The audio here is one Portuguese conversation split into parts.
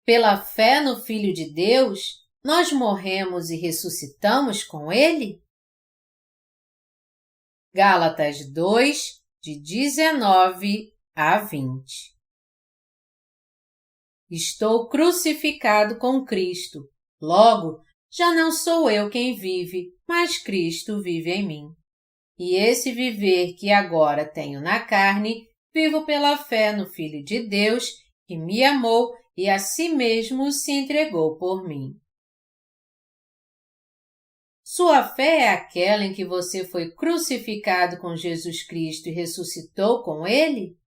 Pela fé no Filho de Deus, nós morremos e ressuscitamos com Ele? Gálatas 2, de 19 a 20. Estou crucificado com Cristo. Logo, já não sou eu quem vive, mas Cristo vive em mim. E esse viver que agora tenho na carne, vivo pela fé no Filho de Deus, que me amou e a si mesmo se entregou por mim. Sua fé é aquela em que você foi crucificado com Jesus Cristo e ressuscitou com Ele?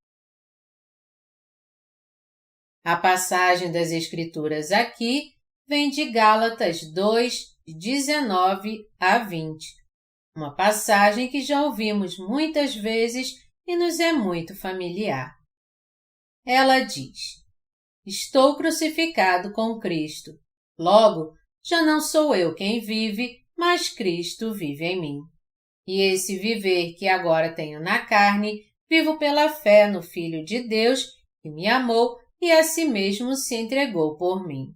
A passagem das Escrituras aqui vem de Gálatas 2, de 19 a 20. Uma passagem que já ouvimos muitas vezes e nos é muito familiar. Ela diz: Estou crucificado com Cristo. Logo, já não sou eu quem vive, mas Cristo vive em mim. E esse viver que agora tenho na carne, vivo pela fé no Filho de Deus, que me amou e a si mesmo se entregou por mim.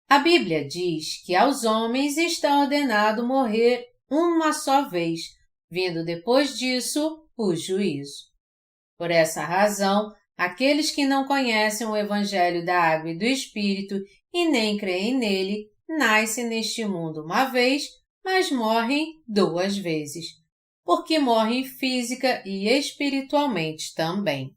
A Bíblia diz que aos homens está ordenado morrer uma só vez, vindo depois disso o juízo. Por essa razão, aqueles que não conhecem o Evangelho da Água e do Espírito e nem creem nele, nascem neste mundo uma vez, mas morrem duas vezes, porque morrem física e espiritualmente também.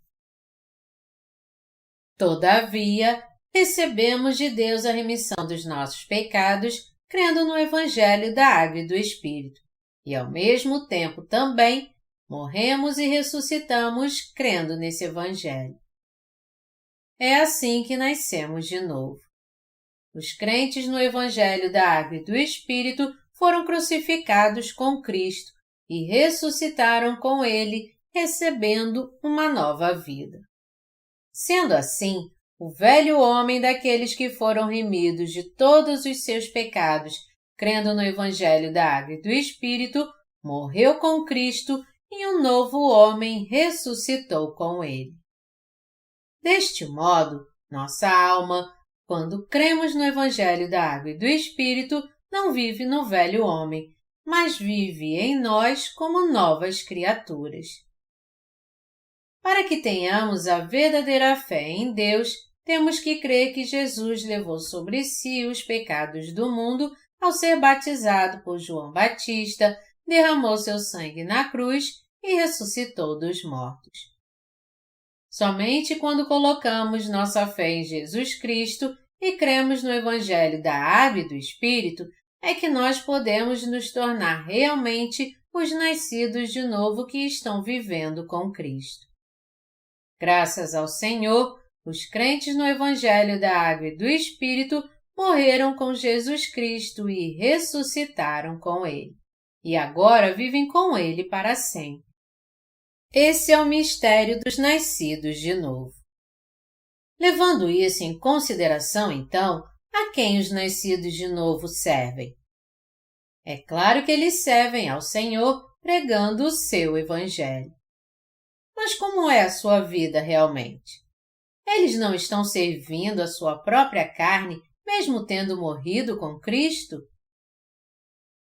Todavia, recebemos de Deus a remissão dos nossos pecados, crendo no Evangelho da Água e do Espírito, e ao mesmo tempo também morremos e ressuscitamos crendo nesse Evangelho. É assim que nascemos de novo. Os crentes no Evangelho da Água e do Espírito foram crucificados com Cristo e ressuscitaram com Ele, recebendo uma nova vida. Sendo assim, o velho homem daqueles que foram remidos de todos os seus pecados, crendo no Evangelho da Água e do Espírito, morreu com Cristo e um novo homem ressuscitou com ele. Deste modo, nossa alma, quando cremos no Evangelho da Água e do Espírito, não vive no velho homem, mas vive em nós como novas criaturas. Para que tenhamos a verdadeira fé em Deus, temos que crer que Jesus levou sobre si os pecados do mundo ao ser batizado por João Batista, derramou seu sangue na cruz e ressuscitou dos mortos. Somente quando colocamos nossa fé em Jesus Cristo e cremos no Evangelho da Água e do Espírito, é que nós podemos nos tornar realmente os nascidos de novo que estão vivendo com Cristo. Graças ao Senhor, os crentes no Evangelho da Água e do Espírito morreram com Jesus Cristo e ressuscitaram com Ele, e agora vivem com Ele para sempre. Esse é o mistério dos nascidos de novo. Levando isso em consideração, então, a quem os nascidos de novo servem? É claro que eles servem ao Senhor pregando o seu Evangelho. Mas como é a sua vida realmente? Eles não estão servindo a sua própria carne, mesmo tendo morrido com Cristo?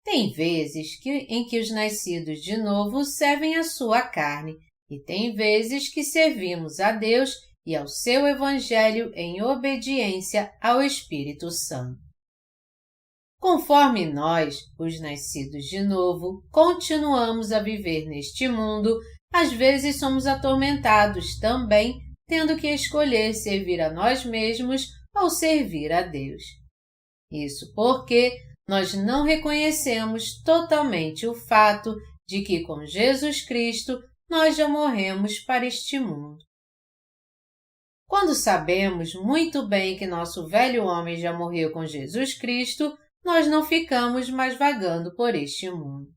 Tem vezes em que os nascidos de novo servem a sua carne, e tem vezes que servimos a Deus e ao seu Evangelho em obediência ao Espírito Santo. Conforme nós, os nascidos de novo, continuamos a viver neste mundo, às vezes somos atormentados também, tendo que escolher servir a nós mesmos ou servir a Deus. Isso porque nós não reconhecemos totalmente o fato de que com Jesus Cristo nós já morremos para este mundo. Quando sabemos muito bem que nosso velho homem já morreu com Jesus Cristo, nós não ficamos mais vagando por este mundo.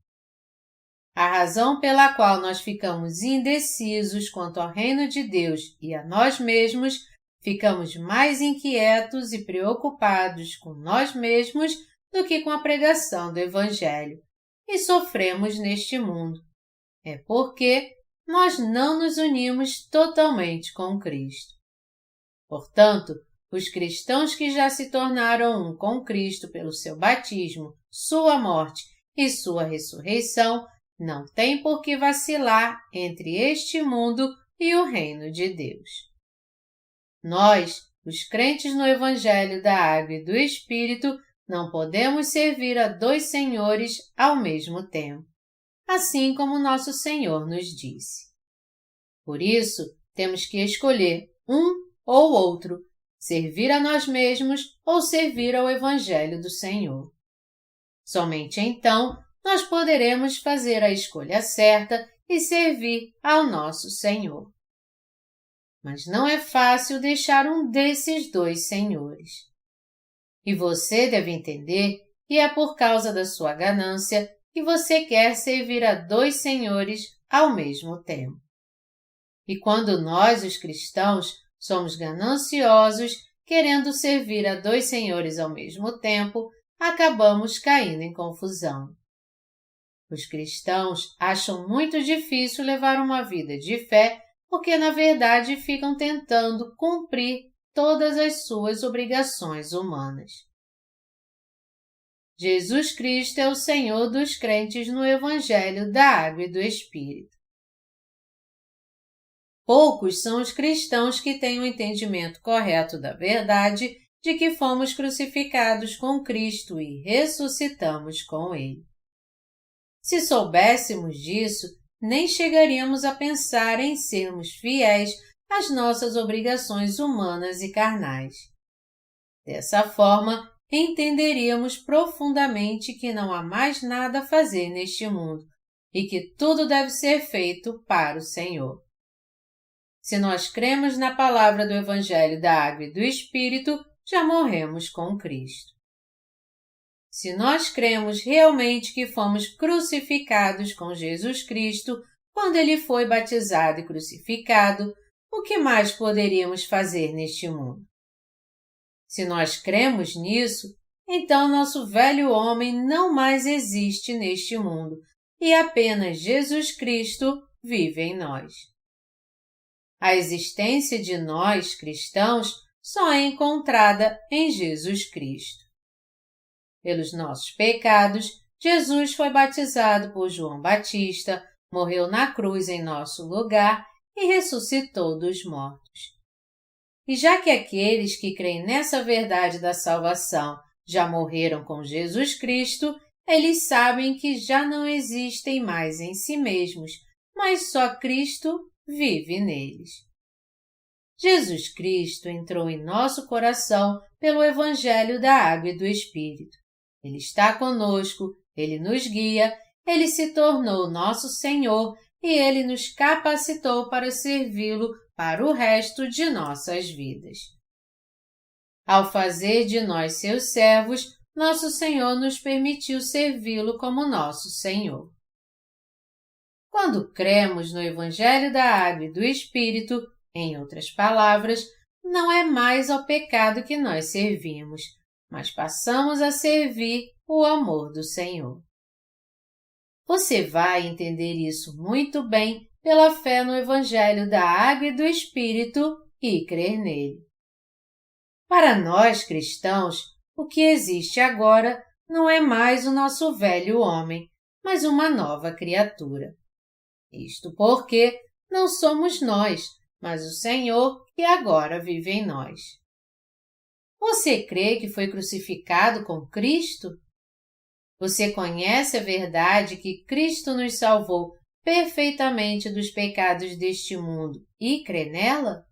A razão pela qual nós ficamos indecisos quanto ao reino de Deus e a nós mesmos, ficamos mais inquietos e preocupados com nós mesmos do que com a pregação do Evangelho, e sofremos neste mundo. É porque nós não nos unimos totalmente com Cristo. Portanto, os cristãos que já se tornaram um com Cristo pelo seu batismo, sua morte e sua ressurreição, não têm por que vacilar entre este mundo e o reino de Deus. Nós, os crentes no Evangelho da Água e do Espírito, não podemos servir a dois senhores ao mesmo tempo, assim como nosso Senhor nos disse. Por isso, temos que escolher um ou outro, servir a nós mesmos ou servir ao Evangelho do Senhor. Somente então nós poderemos fazer a escolha certa e servir ao nosso Senhor. Mas não é fácil deixar um desses dois senhores. E você deve entender que é por causa da sua ganância que você quer servir a dois senhores ao mesmo tempo. E quando nós, os cristãos, somos gananciosos, querendo servir a dois senhores ao mesmo tempo, acabamos caindo em confusão. Os cristãos acham muito difícil levar uma vida de fé porque, na verdade, ficam tentando cumprir todas as suas obrigações humanas. Jesus Cristo é o Senhor dos crentes no Evangelho da Água e do Espírito. Poucos são os cristãos que têm o entendimento correto da verdade de que fomos crucificados com Cristo e ressuscitamos com Ele. Se soubéssemos disso, nem chegaríamos a pensar em sermos fiéis às nossas obrigações humanas e carnais. Dessa forma, entenderíamos profundamente que não há mais nada a fazer neste mundo e que tudo deve ser feito para o Senhor. Se nós cremos na palavra do Evangelho da Água e do Espírito, já morremos com Cristo. Se nós cremos realmente que fomos crucificados com Jesus Cristo quando Ele foi batizado e crucificado, o que mais poderíamos fazer neste mundo? Se nós cremos nisso, então nosso velho homem não mais existe neste mundo e apenas Jesus Cristo vive em nós. A existência de nós, cristãos, só é encontrada em Jesus Cristo. Pelos nossos pecados, Jesus foi batizado por João Batista, morreu na cruz em nosso lugar e ressuscitou dos mortos. E já que aqueles que creem nessa verdade da salvação já morreram com Jesus Cristo, eles sabem que já não existem mais em si mesmos, mas só Cristo vive neles. Jesus Cristo entrou em nosso coração pelo Evangelho da Água e do Espírito. Ele está conosco, Ele nos guia, Ele se tornou nosso Senhor e Ele nos capacitou para servi-lo para o resto de nossas vidas. Ao fazer de nós seus servos, nosso Senhor nos permitiu servi-lo como nosso Senhor. Quando cremos no Evangelho da Água e do Espírito, em outras palavras, não é mais ao pecado que nós servimos, mas passamos a servir o amor do Senhor. Você vai entender isso muito bem pela fé no Evangelho da Água e do Espírito e crer nele. Para nós cristãos, o que existe agora não é mais o nosso velho homem, mas uma nova criatura. Isto porque não somos nós, mas o Senhor que agora vive em nós. Você crê que foi crucificado com Cristo? Você conhece a verdade que Cristo nos salvou perfeitamente dos pecados deste mundo e crê nela?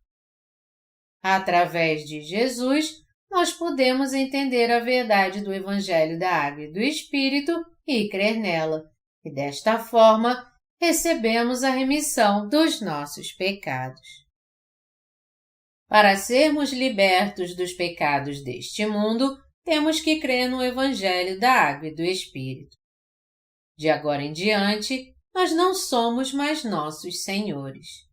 Através de Jesus, nós podemos entender a verdade do Evangelho da Água e do Espírito e crer nela, e desta forma recebemos a remissão dos nossos pecados. Para sermos libertos dos pecados deste mundo, temos que crer no Evangelho da Água e do Espírito. De agora em diante, nós não somos mais nossos senhores.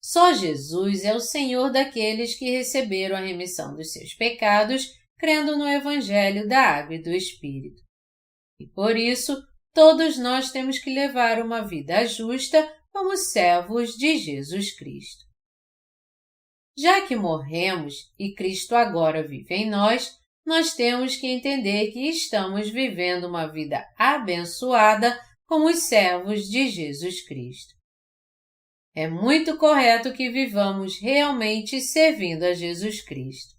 Só Jesus é o Senhor daqueles que receberam a remissão dos seus pecados, crendo no Evangelho da Água e do Espírito. E por isso, todos nós temos que levar uma vida justa como servos de Jesus Cristo. Já que morremos e Cristo agora vive em nós, nós temos que entender que estamos vivendo uma vida abençoada como os servos de Jesus Cristo. É muito correto que vivamos realmente servindo a Jesus Cristo.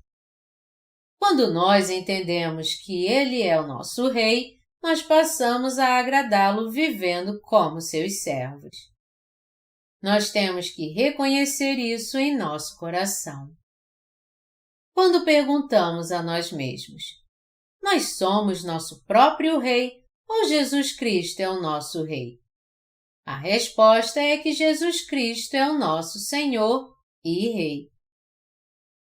Quando nós entendemos que Ele é o nosso Rei, nós passamos a agradá-lo vivendo como seus servos. Nós temos que reconhecer isso em nosso coração. Quando perguntamos a nós mesmos, nós somos nosso próprio Rei ou Jesus Cristo é o nosso Rei? A resposta é que Jesus Cristo é o nosso Senhor e Rei.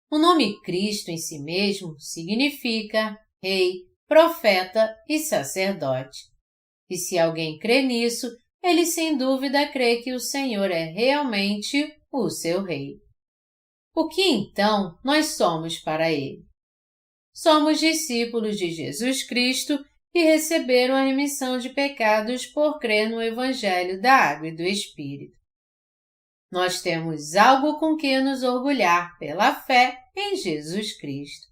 O nome Cristo em si mesmo significa Rei, Profeta e Sacerdote. E se alguém crê nisso, ele sem dúvida crê que o Senhor é realmente o seu Rei. O que então nós somos para Ele? Somos discípulos de Jesus Cristo e receberam a remissão de pecados por crer no Evangelho da Água e do Espírito. Nós temos algo com que nos orgulhar pela fé em Jesus Cristo.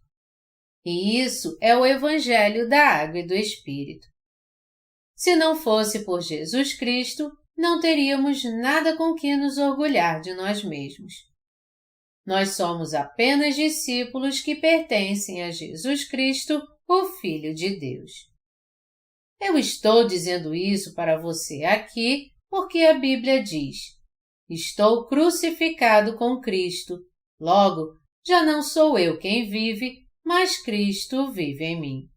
E isso é o Evangelho da Água e do Espírito. Se não fosse por Jesus Cristo, não teríamos nada com que nos orgulhar de nós mesmos. Nós somos apenas discípulos que pertencem a Jesus Cristo, o Filho de Deus. Eu estou dizendo isso para você aqui porque a Bíblia diz: estou crucificado com Cristo, logo, já não sou eu quem vive, mas Cristo vive em mim.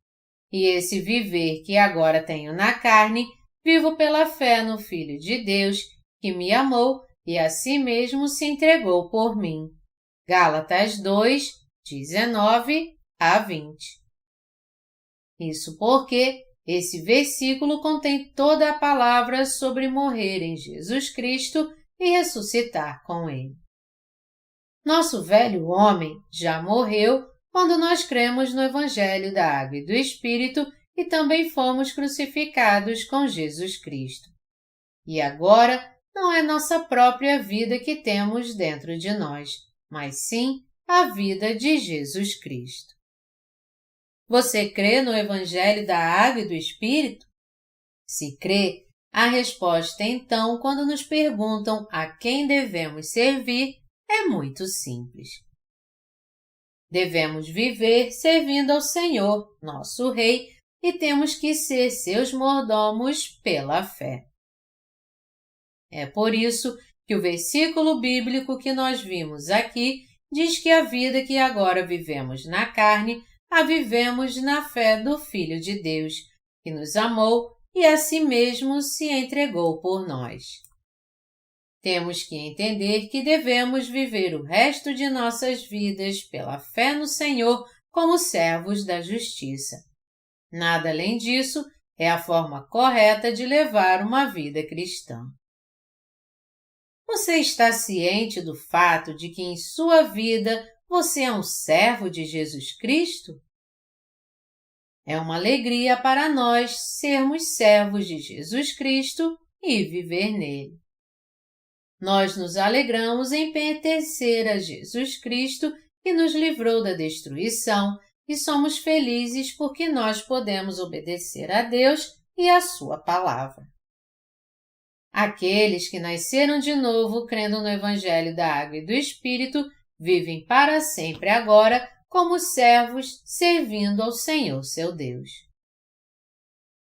E esse viver que agora tenho na carne, vivo pela fé no Filho de Deus, que me amou e a si mesmo se entregou por mim. Gálatas 2, 19 a 20. Isso porque esse versículo contém toda a palavra sobre morrer em Jesus Cristo e ressuscitar com Ele. Nosso velho homem já morreu quando nós cremos no Evangelho da Água e do Espírito e também fomos crucificados com Jesus Cristo. E agora não é nossa própria vida que temos dentro de nós, mas sim a vida de Jesus Cristo. Você crê no Evangelho da Água e do Espírito? Se crê, a resposta então, quando nos perguntam a quem devemos servir, é muito simples. Devemos viver servindo ao Senhor, nosso Rei, e temos que ser seus mordomos pela fé. É por isso que o versículo bíblico que nós vimos aqui diz que a vida que agora vivemos na carne, a vivemos na fé do Filho de Deus, que nos amou e a si mesmo se entregou por nós. Temos que entender que devemos viver o resto de nossas vidas pela fé no Senhor como servos da justiça. Nada além disso é a forma correta de levar uma vida cristã. Você está ciente do fato de que em sua vida você é um servo de Jesus Cristo? É uma alegria para nós sermos servos de Jesus Cristo e viver nele. Nós nos alegramos em pertencer a Jesus Cristo, que nos livrou da destruição, e somos felizes porque nós podemos obedecer a Deus e a Sua palavra. Aqueles que nasceram de novo crendo no Evangelho da Água e do Espírito vivem para sempre agora como servos servindo ao Senhor seu Deus.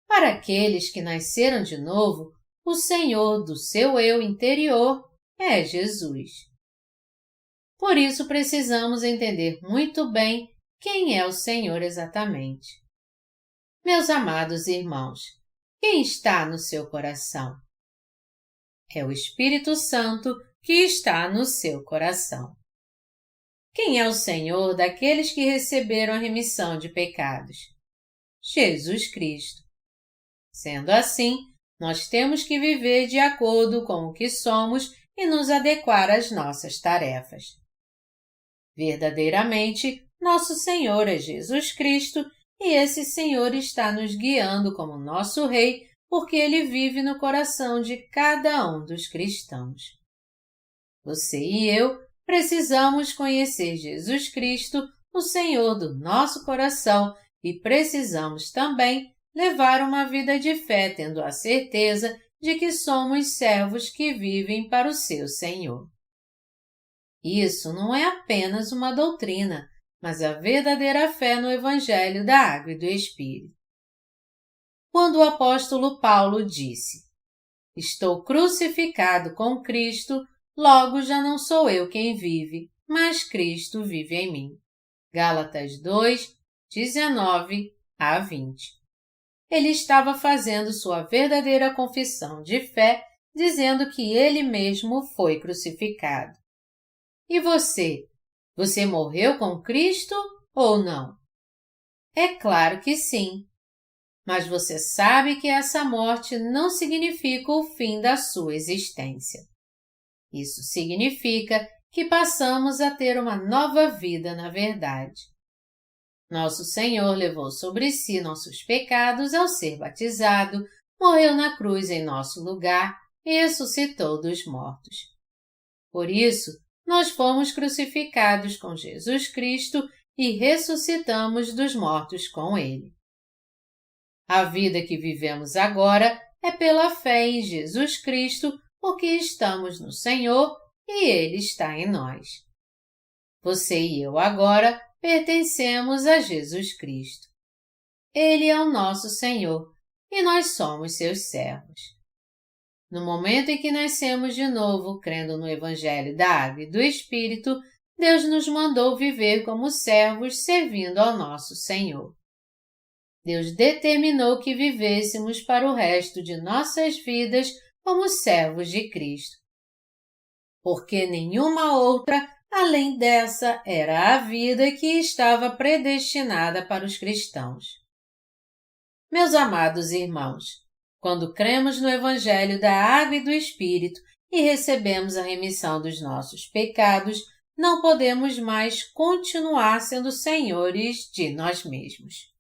Para aqueles que nasceram de novo, o Senhor do seu eu interior é Jesus. Por isso precisamos entender muito bem quem é o Senhor exatamente. Meus amados irmãos, quem está no seu coração? É o Espírito Santo que está no seu coração. Quem é o Senhor daqueles que receberam a remissão de pecados? Jesus Cristo. Sendo assim, nós temos que viver de acordo com o que somos e nos adequar às nossas tarefas. Verdadeiramente, nosso Senhor é Jesus Cristo e esse Senhor está nos guiando como nosso Rei porque Ele vive no coração de cada um dos cristãos. Você e eu precisamos conhecer Jesus Cristo, o Senhor do nosso coração, e precisamos também levar uma vida de fé tendo a certeza de que somos servos que vivem para o seu Senhor. Isso não é apenas uma doutrina, mas a verdadeira fé no Evangelho da Água e do Espírito. Quando o apóstolo Paulo disse: "Estou crucificado com Cristo, logo já não sou eu quem vive, mas Cristo vive em mim." Gálatas 2, 19 a 20. Ele estava fazendo sua verdadeira confissão de fé, dizendo que ele mesmo foi crucificado. E você? Você morreu com Cristo ou não? É claro que sim. Mas você sabe que essa morte não significa o fim da sua existência. Isso significa que passamos a ter uma nova vida na verdade. Nosso Senhor levou sobre si nossos pecados ao ser batizado, morreu na cruz em nosso lugar e ressuscitou dos mortos. Por isso, nós fomos crucificados com Jesus Cristo e ressuscitamos dos mortos com Ele. A vida que vivemos agora é pela fé em Jesus Cristo, porque estamos no Senhor e Ele está em nós. Você e eu agora pertencemos a Jesus Cristo. Ele é o nosso Senhor e nós somos seus servos. No momento em que nascemos de novo, crendo no Evangelho da Água e do Espírito, Deus nos mandou viver como servos servindo ao nosso Senhor. Deus determinou que vivêssemos para o resto de nossas vidas como servos de Cristo. Porque nenhuma outra, além dessa, era a vida que estava predestinada para os cristãos. Meus amados irmãos, quando cremos no Evangelho da Água e do Espírito e recebemos a remissão dos nossos pecados, não podemos mais continuar sendo senhores de nós mesmos.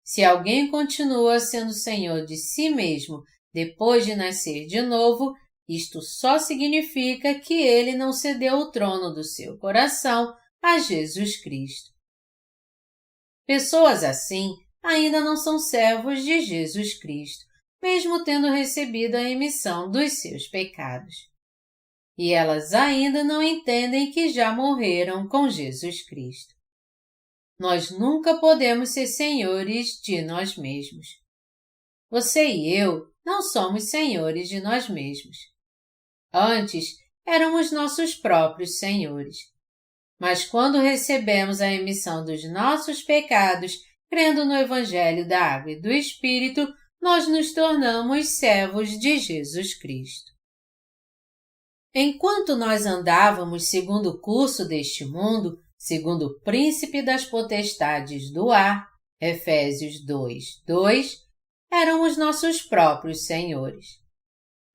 Se alguém continua sendo senhor de si mesmo depois de nascer de novo, isto só significa que ele não cedeu o trono do seu coração a Jesus Cristo. Pessoas assim ainda não são servos de Jesus Cristo, mesmo tendo recebido a remissão dos seus pecados. E elas ainda não entendem que já morreram com Jesus Cristo. Nós nunca podemos ser senhores de nós mesmos. Você e eu não somos senhores de nós mesmos. Antes, éramos nossos próprios senhores. Mas quando recebemos a remissão dos nossos pecados, crendo no Evangelho da Água e do Espírito, nós nos tornamos servos de Jesus Cristo. Enquanto nós andávamos segundo o curso deste mundo, segundo o príncipe das potestades do ar, Efésios 2, 2, eram os nossos próprios senhores.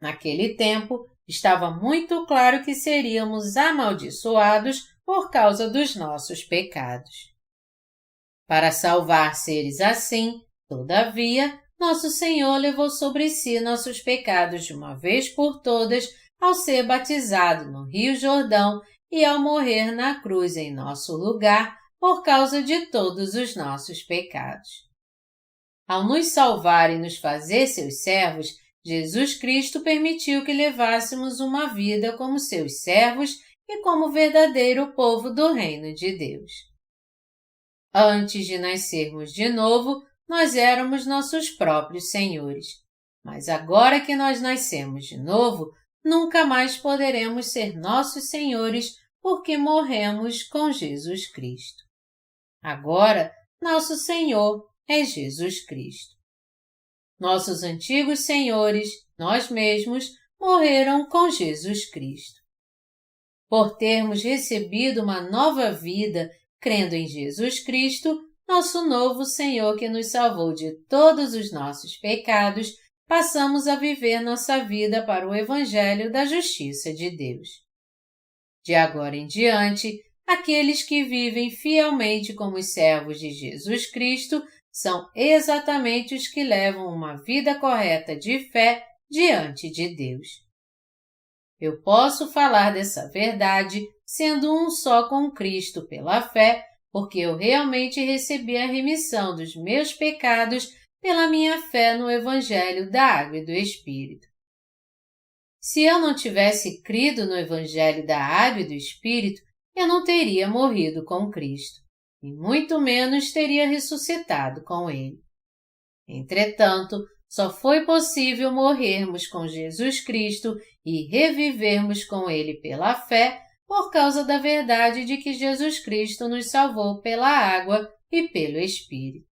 Naquele tempo, estava muito claro que seríamos amaldiçoados por causa dos nossos pecados. Para salvar seres assim, todavia, nosso Senhor levou sobre si nossos pecados de uma vez por todas ao ser batizado no Rio Jordão e ao morrer na cruz em nosso lugar por causa de todos os nossos pecados. Ao nos salvar e nos fazer seus servos, Jesus Cristo permitiu que levássemos uma vida como seus servos e como verdadeiro povo do reino de Deus. Antes de nascermos de novo, nós éramos nossos próprios senhores. Mas agora que nós nascemos de novo, nunca mais poderemos ser nossos senhores porque morremos com Jesus Cristo. Agora, nosso Senhor é Jesus Cristo. Nossos antigos senhores, nós mesmos, morreram com Jesus Cristo. Por termos recebido uma nova vida, crendo em Jesus Cristo, nosso novo Senhor que nos salvou de todos os nossos pecados, passamos a viver nossa vida para o Evangelho da Justiça de Deus. De agora em diante, aqueles que vivem fielmente como os servos de Jesus Cristo são exatamente os que levam uma vida correta de fé diante de Deus. Eu posso falar dessa verdade sendo um só com Cristo pela fé, porque eu realmente recebi a remissão dos meus pecados pela minha fé no Evangelho da Água e do Espírito. Se eu não tivesse crido no Evangelho da Água e do Espírito, eu não teria morrido com Cristo, e muito menos teria ressuscitado com Ele. Entretanto, só foi possível morrermos com Jesus Cristo e revivermos com Ele pela fé por causa da verdade de que Jesus Cristo nos salvou pela água e pelo Espírito.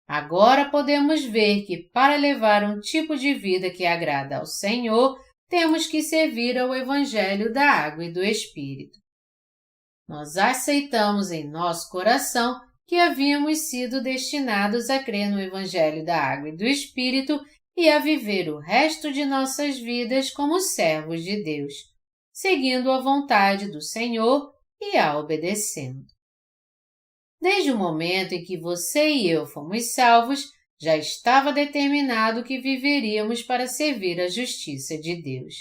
Agora podemos ver que para levar um tipo de vida que agrada ao Senhor, temos que servir ao Evangelho da Água e do Espírito. Nós aceitamos em nosso coração que havíamos sido destinados a crer no Evangelho da Água e do Espírito e a viver o resto de nossas vidas como servos de Deus, seguindo a vontade do Senhor e a obedecendo. Desde o momento em que você e eu fomos salvos, já estava determinado que viveríamos para servir a justiça de Deus.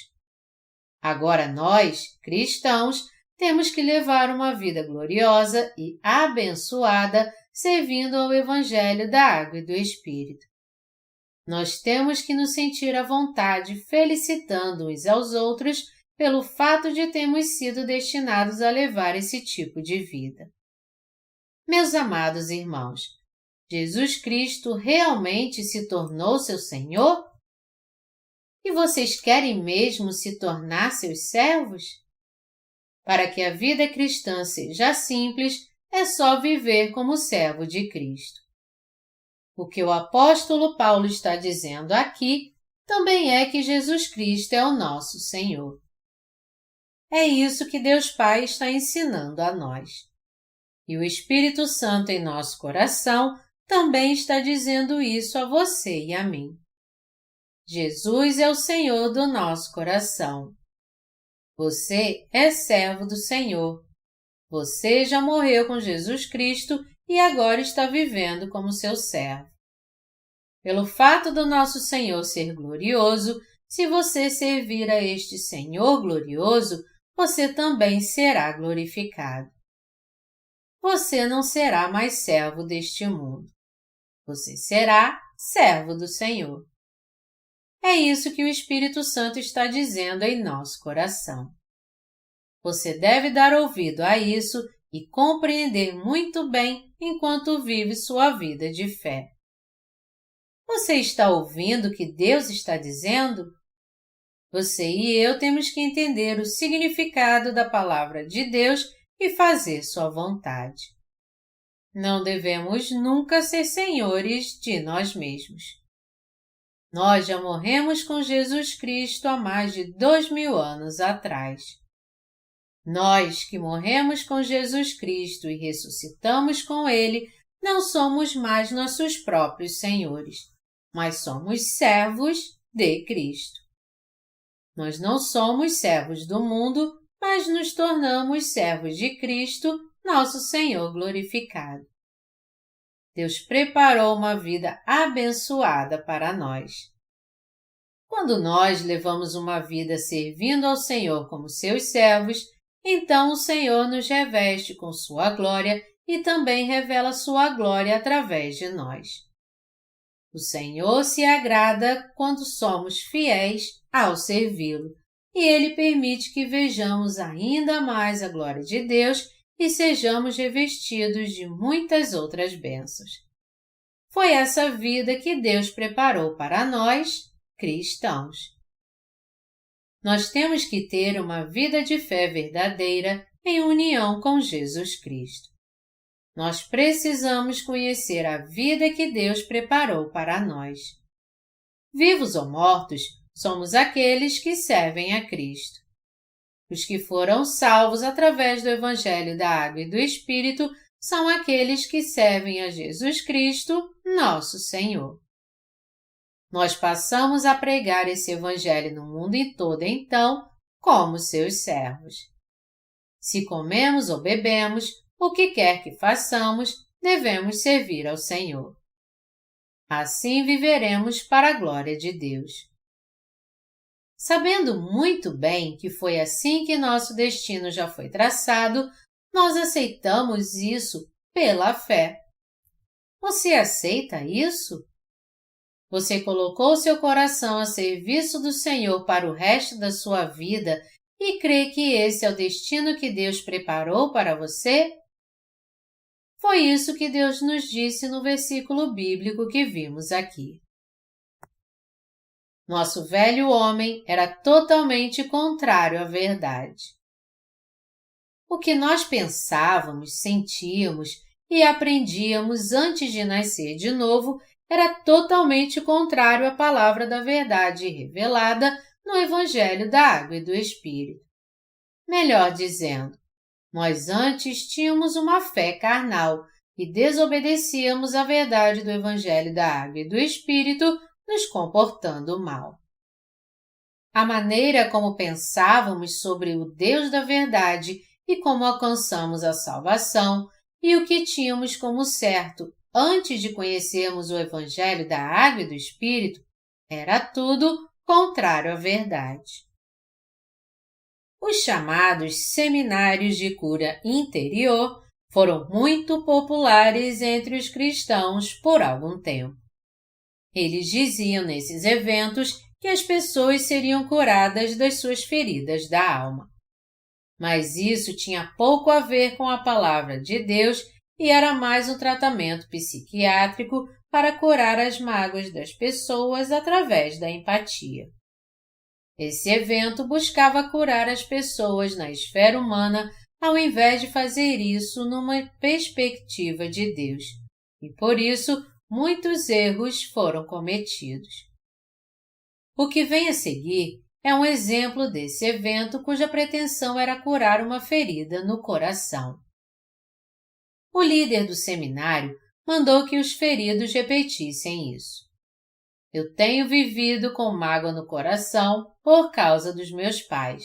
Agora nós, cristãos, temos que levar uma vida gloriosa e abençoada servindo ao Evangelho da Água e do Espírito. Nós temos que nos sentir à vontade felicitando uns aos outros pelo fato de termos sido destinados a levar esse tipo de vida. Meus amados irmãos, Jesus Cristo realmente se tornou seu Senhor? E vocês querem mesmo se tornar seus servos? Para que a vida cristã seja simples, é só viver como servo de Cristo. O que o apóstolo Paulo está dizendo aqui também é que Jesus Cristo é o nosso Senhor. É isso que Deus Pai está ensinando a nós. E o Espírito Santo em nosso coração também está dizendo isso a você e a mim. Jesus é o Senhor do nosso coração. Você é servo do Senhor. Você já morreu com Jesus Cristo e agora está vivendo como seu servo. Pelo fato do nosso Senhor ser glorioso, se você servir a este Senhor glorioso, você também será glorificado. Você não será mais servo deste mundo. Você será servo do Senhor. É isso que o Espírito Santo está dizendo em nosso coração. Você deve dar ouvido a isso e compreender muito bem enquanto vive sua vida de fé. Você está ouvindo o que Deus está dizendo? Você e eu temos que entender o significado da palavra de Deus e fazer sua vontade. Não devemos nunca ser senhores de nós mesmos. Nós já morremos com Jesus Cristo há mais de 2000 anos atrás. Nós que morremos com Jesus Cristo e ressuscitamos com Ele, não somos mais nossos próprios senhores, mas somos servos de Cristo. Nós não somos servos do mundo, mas nos tornamos servos de Cristo, nosso Senhor glorificado. Deus preparou uma vida abençoada para nós. Quando nós levamos uma vida servindo ao Senhor como seus servos, então o Senhor nos reveste com sua glória e também revela sua glória através de nós. O Senhor se agrada quando somos fiéis ao servi-lo, e Ele permite que vejamos ainda mais a glória de Deus e sejamos revestidos de muitas outras bênçãos. Foi essa vida que Deus preparou para nós, cristãos. Nós temos que ter uma vida de fé verdadeira em união com Jesus Cristo. Nós precisamos conhecer a vida que Deus preparou para nós. Vivos ou mortos, somos aqueles que servem a Cristo. Os que foram salvos através do Evangelho da Água e do Espírito são aqueles que servem a Jesus Cristo, nosso Senhor. Nós passamos a pregar esse Evangelho no mundo todo, então, como seus servos. Se comemos ou bebemos, o que quer que façamos, devemos servir ao Senhor. Assim viveremos para a glória de Deus. Sabendo muito bem que foi assim que nosso destino já foi traçado, nós aceitamos isso pela fé. Você aceita isso? Você colocou seu coração a serviço do Senhor para o resto da sua vida e crê que esse é o destino que Deus preparou para você? Foi isso que Deus nos disse no versículo bíblico que vimos aqui. Nosso velho homem era totalmente contrário à verdade. O que nós pensávamos, sentíamos e aprendíamos antes de nascer de novo era totalmente contrário à palavra da verdade revelada no Evangelho da Água e do Espírito. Melhor dizendo, nós antes tínhamos uma fé carnal e desobedecíamos à verdade do Evangelho da Água e do Espírito, nos comportando mal. A maneira como pensávamos sobre o Deus da verdade e como alcançamos a salvação e o que tínhamos como certo antes de conhecermos o Evangelho da Água e do Espírito, era tudo contrário à verdade. Os chamados seminários de cura interior foram muito populares entre os cristãos por algum tempo. Eles diziam nesses eventos que as pessoas seriam curadas das suas feridas da alma. Mas isso tinha pouco a ver com a palavra de Deus e era mais um tratamento psiquiátrico para curar as mágoas das pessoas através da empatia. Esse evento buscava curar as pessoas na esfera humana ao invés de fazer isso numa perspectiva de Deus, e por isso muitos erros foram cometidos. O que vem a seguir é um exemplo desse evento cuja pretensão era curar uma ferida no coração. O líder do seminário mandou que os feridos repetissem isso. Eu tenho vivido com mágoa no coração por causa dos meus pais.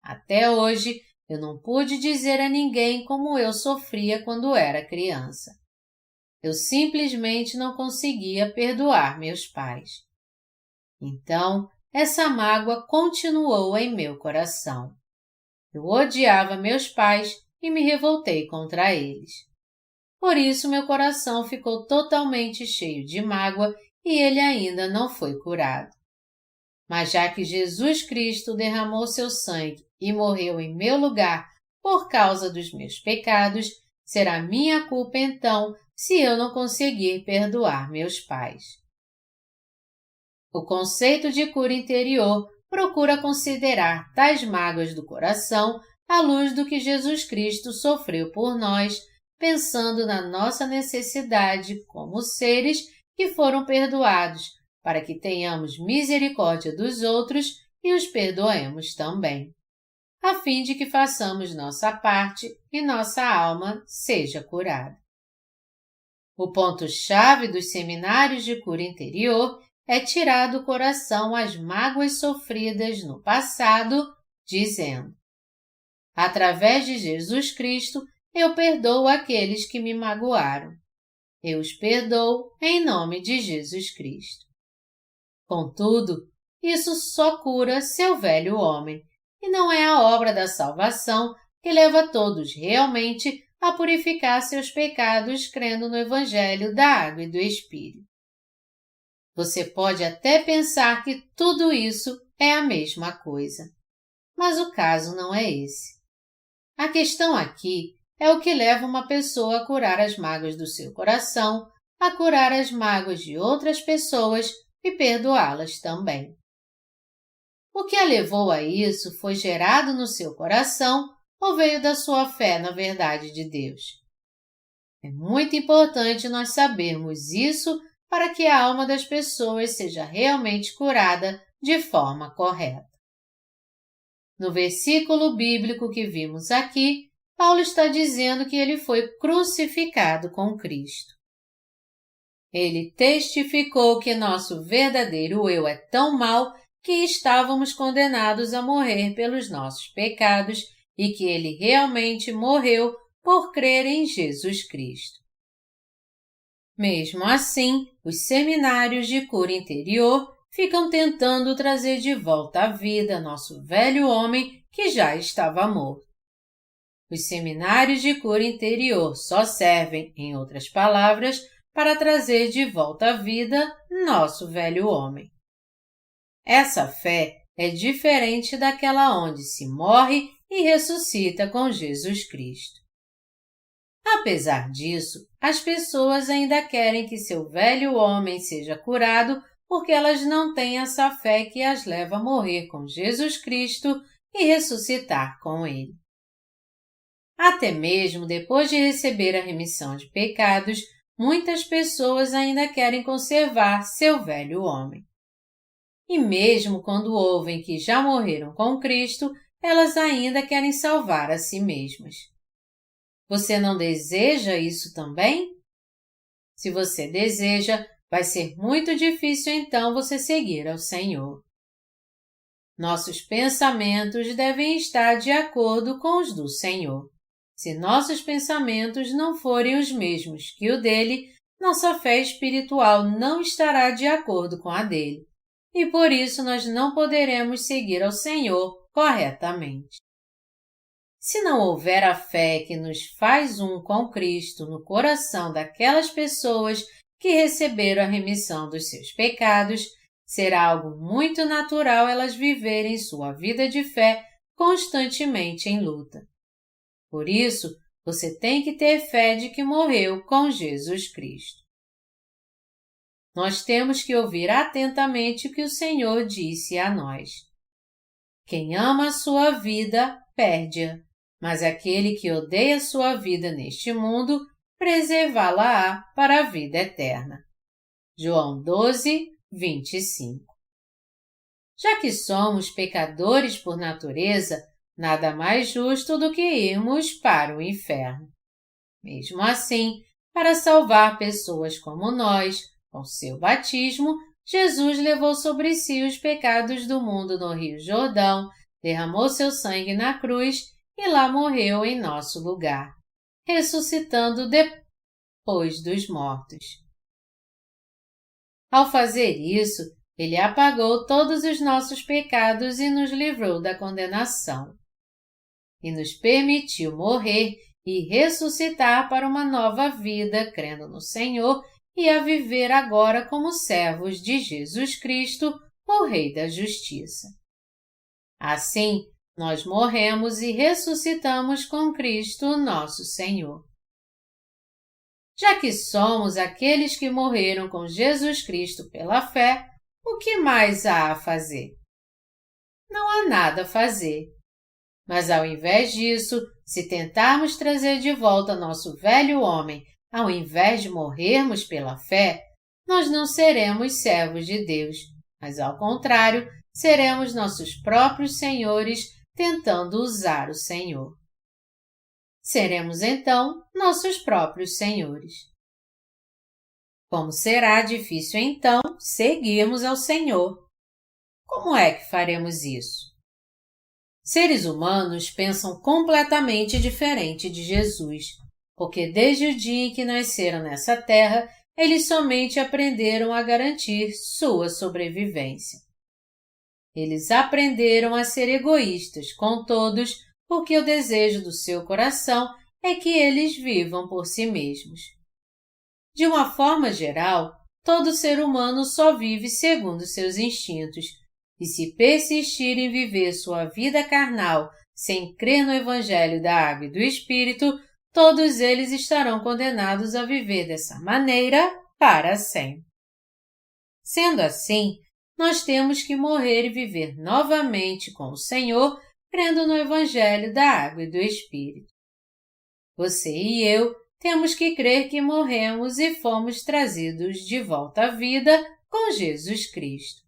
Até hoje, eu não pude dizer a ninguém como eu sofria quando era criança. Eu simplesmente não conseguia perdoar meus pais. Então, essa mágoa continuou em meu coração. Eu odiava meus pais e me revoltei contra eles. Por isso, meu coração ficou totalmente cheio de mágoa e ele ainda não foi curado. Mas já que Jesus Cristo derramou seu sangue e morreu em meu lugar por causa dos meus pecados, será minha culpa então se eu não conseguir perdoar meus pais. O conceito de cura interior procura considerar tais mágoas do coração à luz do que Jesus Cristo sofreu por nós, pensando na nossa necessidade como seres que foram perdoados, para que tenhamos misericórdia dos outros e os perdoemos também, a fim de que façamos nossa parte e nossa alma seja curada. O ponto-chave dos seminários de cura interior é tirar do coração as mágoas sofridas no passado, dizendo: através de Jesus Cristo, eu perdoo aqueles que me magoaram. Eu os perdoo em nome de Jesus Cristo. Contudo, isso só cura seu velho homem, e não é a obra da salvação que leva todos realmente a purificar seus pecados crendo no Evangelho da Água e do Espírito. Você pode até pensar que tudo isso é a mesma coisa, mas o caso não é esse. A questão aqui é o que leva uma pessoa a curar as mágoas do seu coração, a curar as mágoas de outras pessoas e perdoá-las também. O que a levou a isso foi gerado no seu coração ou veio da sua fé na verdade de Deus? É muito importante nós sabermos isso para que a alma das pessoas seja realmente curada de forma correta. No versículo bíblico que vimos aqui, Paulo está dizendo que ele foi crucificado com Cristo. Ele testificou que nosso verdadeiro eu é tão mau que estávamos condenados a morrer pelos nossos pecados e que ele realmente morreu por crer em Jesus Cristo. Mesmo assim, os seminários de cura interior ficam tentando trazer de volta à vida nosso velho homem que já estava morto. Os seminários de cura interior só servem, em outras palavras, para trazer de volta à vida nosso velho homem. Essa fé é diferente daquela onde se morre e ressuscita com Jesus Cristo. Apesar disso, as pessoas ainda querem que seu velho homem seja curado porque elas não têm essa fé que as leva a morrer com Jesus Cristo e ressuscitar com Ele. Até mesmo depois de receber a remissão de pecados, muitas pessoas ainda querem conservar seu velho homem. E mesmo quando ouvem que já morreram com Cristo, elas ainda querem salvar a si mesmas. Você não deseja isso também? Se você deseja, vai ser muito difícil então você seguir ao Senhor. Nossos pensamentos devem estar de acordo com os do Senhor. Se nossos pensamentos não forem os mesmos que o dele, nossa fé espiritual não estará de acordo com a dele. E por isso nós não poderemos seguir ao Senhor corretamente. Se não houver a fé que nos faz um com Cristo no coração daquelas pessoas que receberam a remissão dos seus pecados, será algo muito natural elas viverem sua vida de fé constantemente em luta. Por isso, você tem que ter fé de que morreu com Jesus Cristo. Nós temos que ouvir atentamente o que o Senhor disse a nós. Quem ama a sua vida, perde-a, mas aquele que odeia a sua vida neste mundo, preservá-la-á para a vida eterna. João 12, 25. Já que somos pecadores por natureza, nada mais justo do que irmos para o inferno. Mesmo assim, para salvar pessoas como nós, com seu batismo, Jesus levou sobre si os pecados do mundo no Rio Jordão, derramou seu sangue na cruz e lá morreu em nosso lugar, ressuscitando depois dos mortos. Ao fazer isso, ele apagou todos os nossos pecados e nos livrou da condenação. E nos permitiu morrer e ressuscitar para uma nova vida, crendo no Senhor e a viver agora como servos de Jesus Cristo, o Rei da Justiça. Assim, nós morremos e ressuscitamos com Cristo, nosso Senhor. Já que somos aqueles que morreram com Jesus Cristo pela fé, o que mais há a fazer? Não há nada a fazer. Mas ao invés disso, se tentarmos trazer de volta nosso velho homem, ao invés de morrermos pela fé, nós não seremos servos de Deus, mas ao contrário, seremos nossos próprios senhores tentando usar o Senhor. Seremos então nossos próprios senhores. Como será difícil então seguirmos ao Senhor? Como é que faremos isso? Seres humanos pensam completamente diferente de Jesus, porque desde o dia em que nasceram nessa terra, eles somente aprenderam a garantir sua sobrevivência. Eles aprenderam a ser egoístas com todos, porque o desejo do seu coração é que eles vivam por si mesmos. De uma forma geral, todo ser humano só vive segundo seus instintos, e se persistir em viver sua vida carnal sem crer no Evangelho da Água e do Espírito, todos eles estarão condenados a viver dessa maneira para sempre. Sendo assim, nós temos que morrer e viver novamente com o Senhor, crendo no Evangelho da Água e do Espírito. Você e eu temos que crer que morremos e fomos trazidos de volta à vida com Jesus Cristo.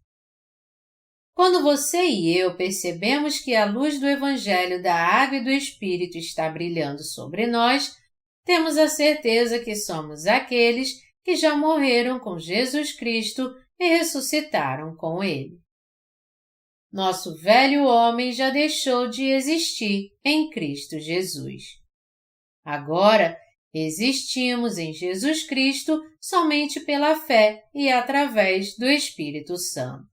Quando você e eu percebemos que a luz do Evangelho da Água e do Espírito está brilhando sobre nós, temos a certeza que somos aqueles que já morreram com Jesus Cristo e ressuscitaram com Ele. Nosso velho homem já deixou de existir em Cristo Jesus. Agora, existimos em Jesus Cristo somente pela fé e através do Espírito Santo.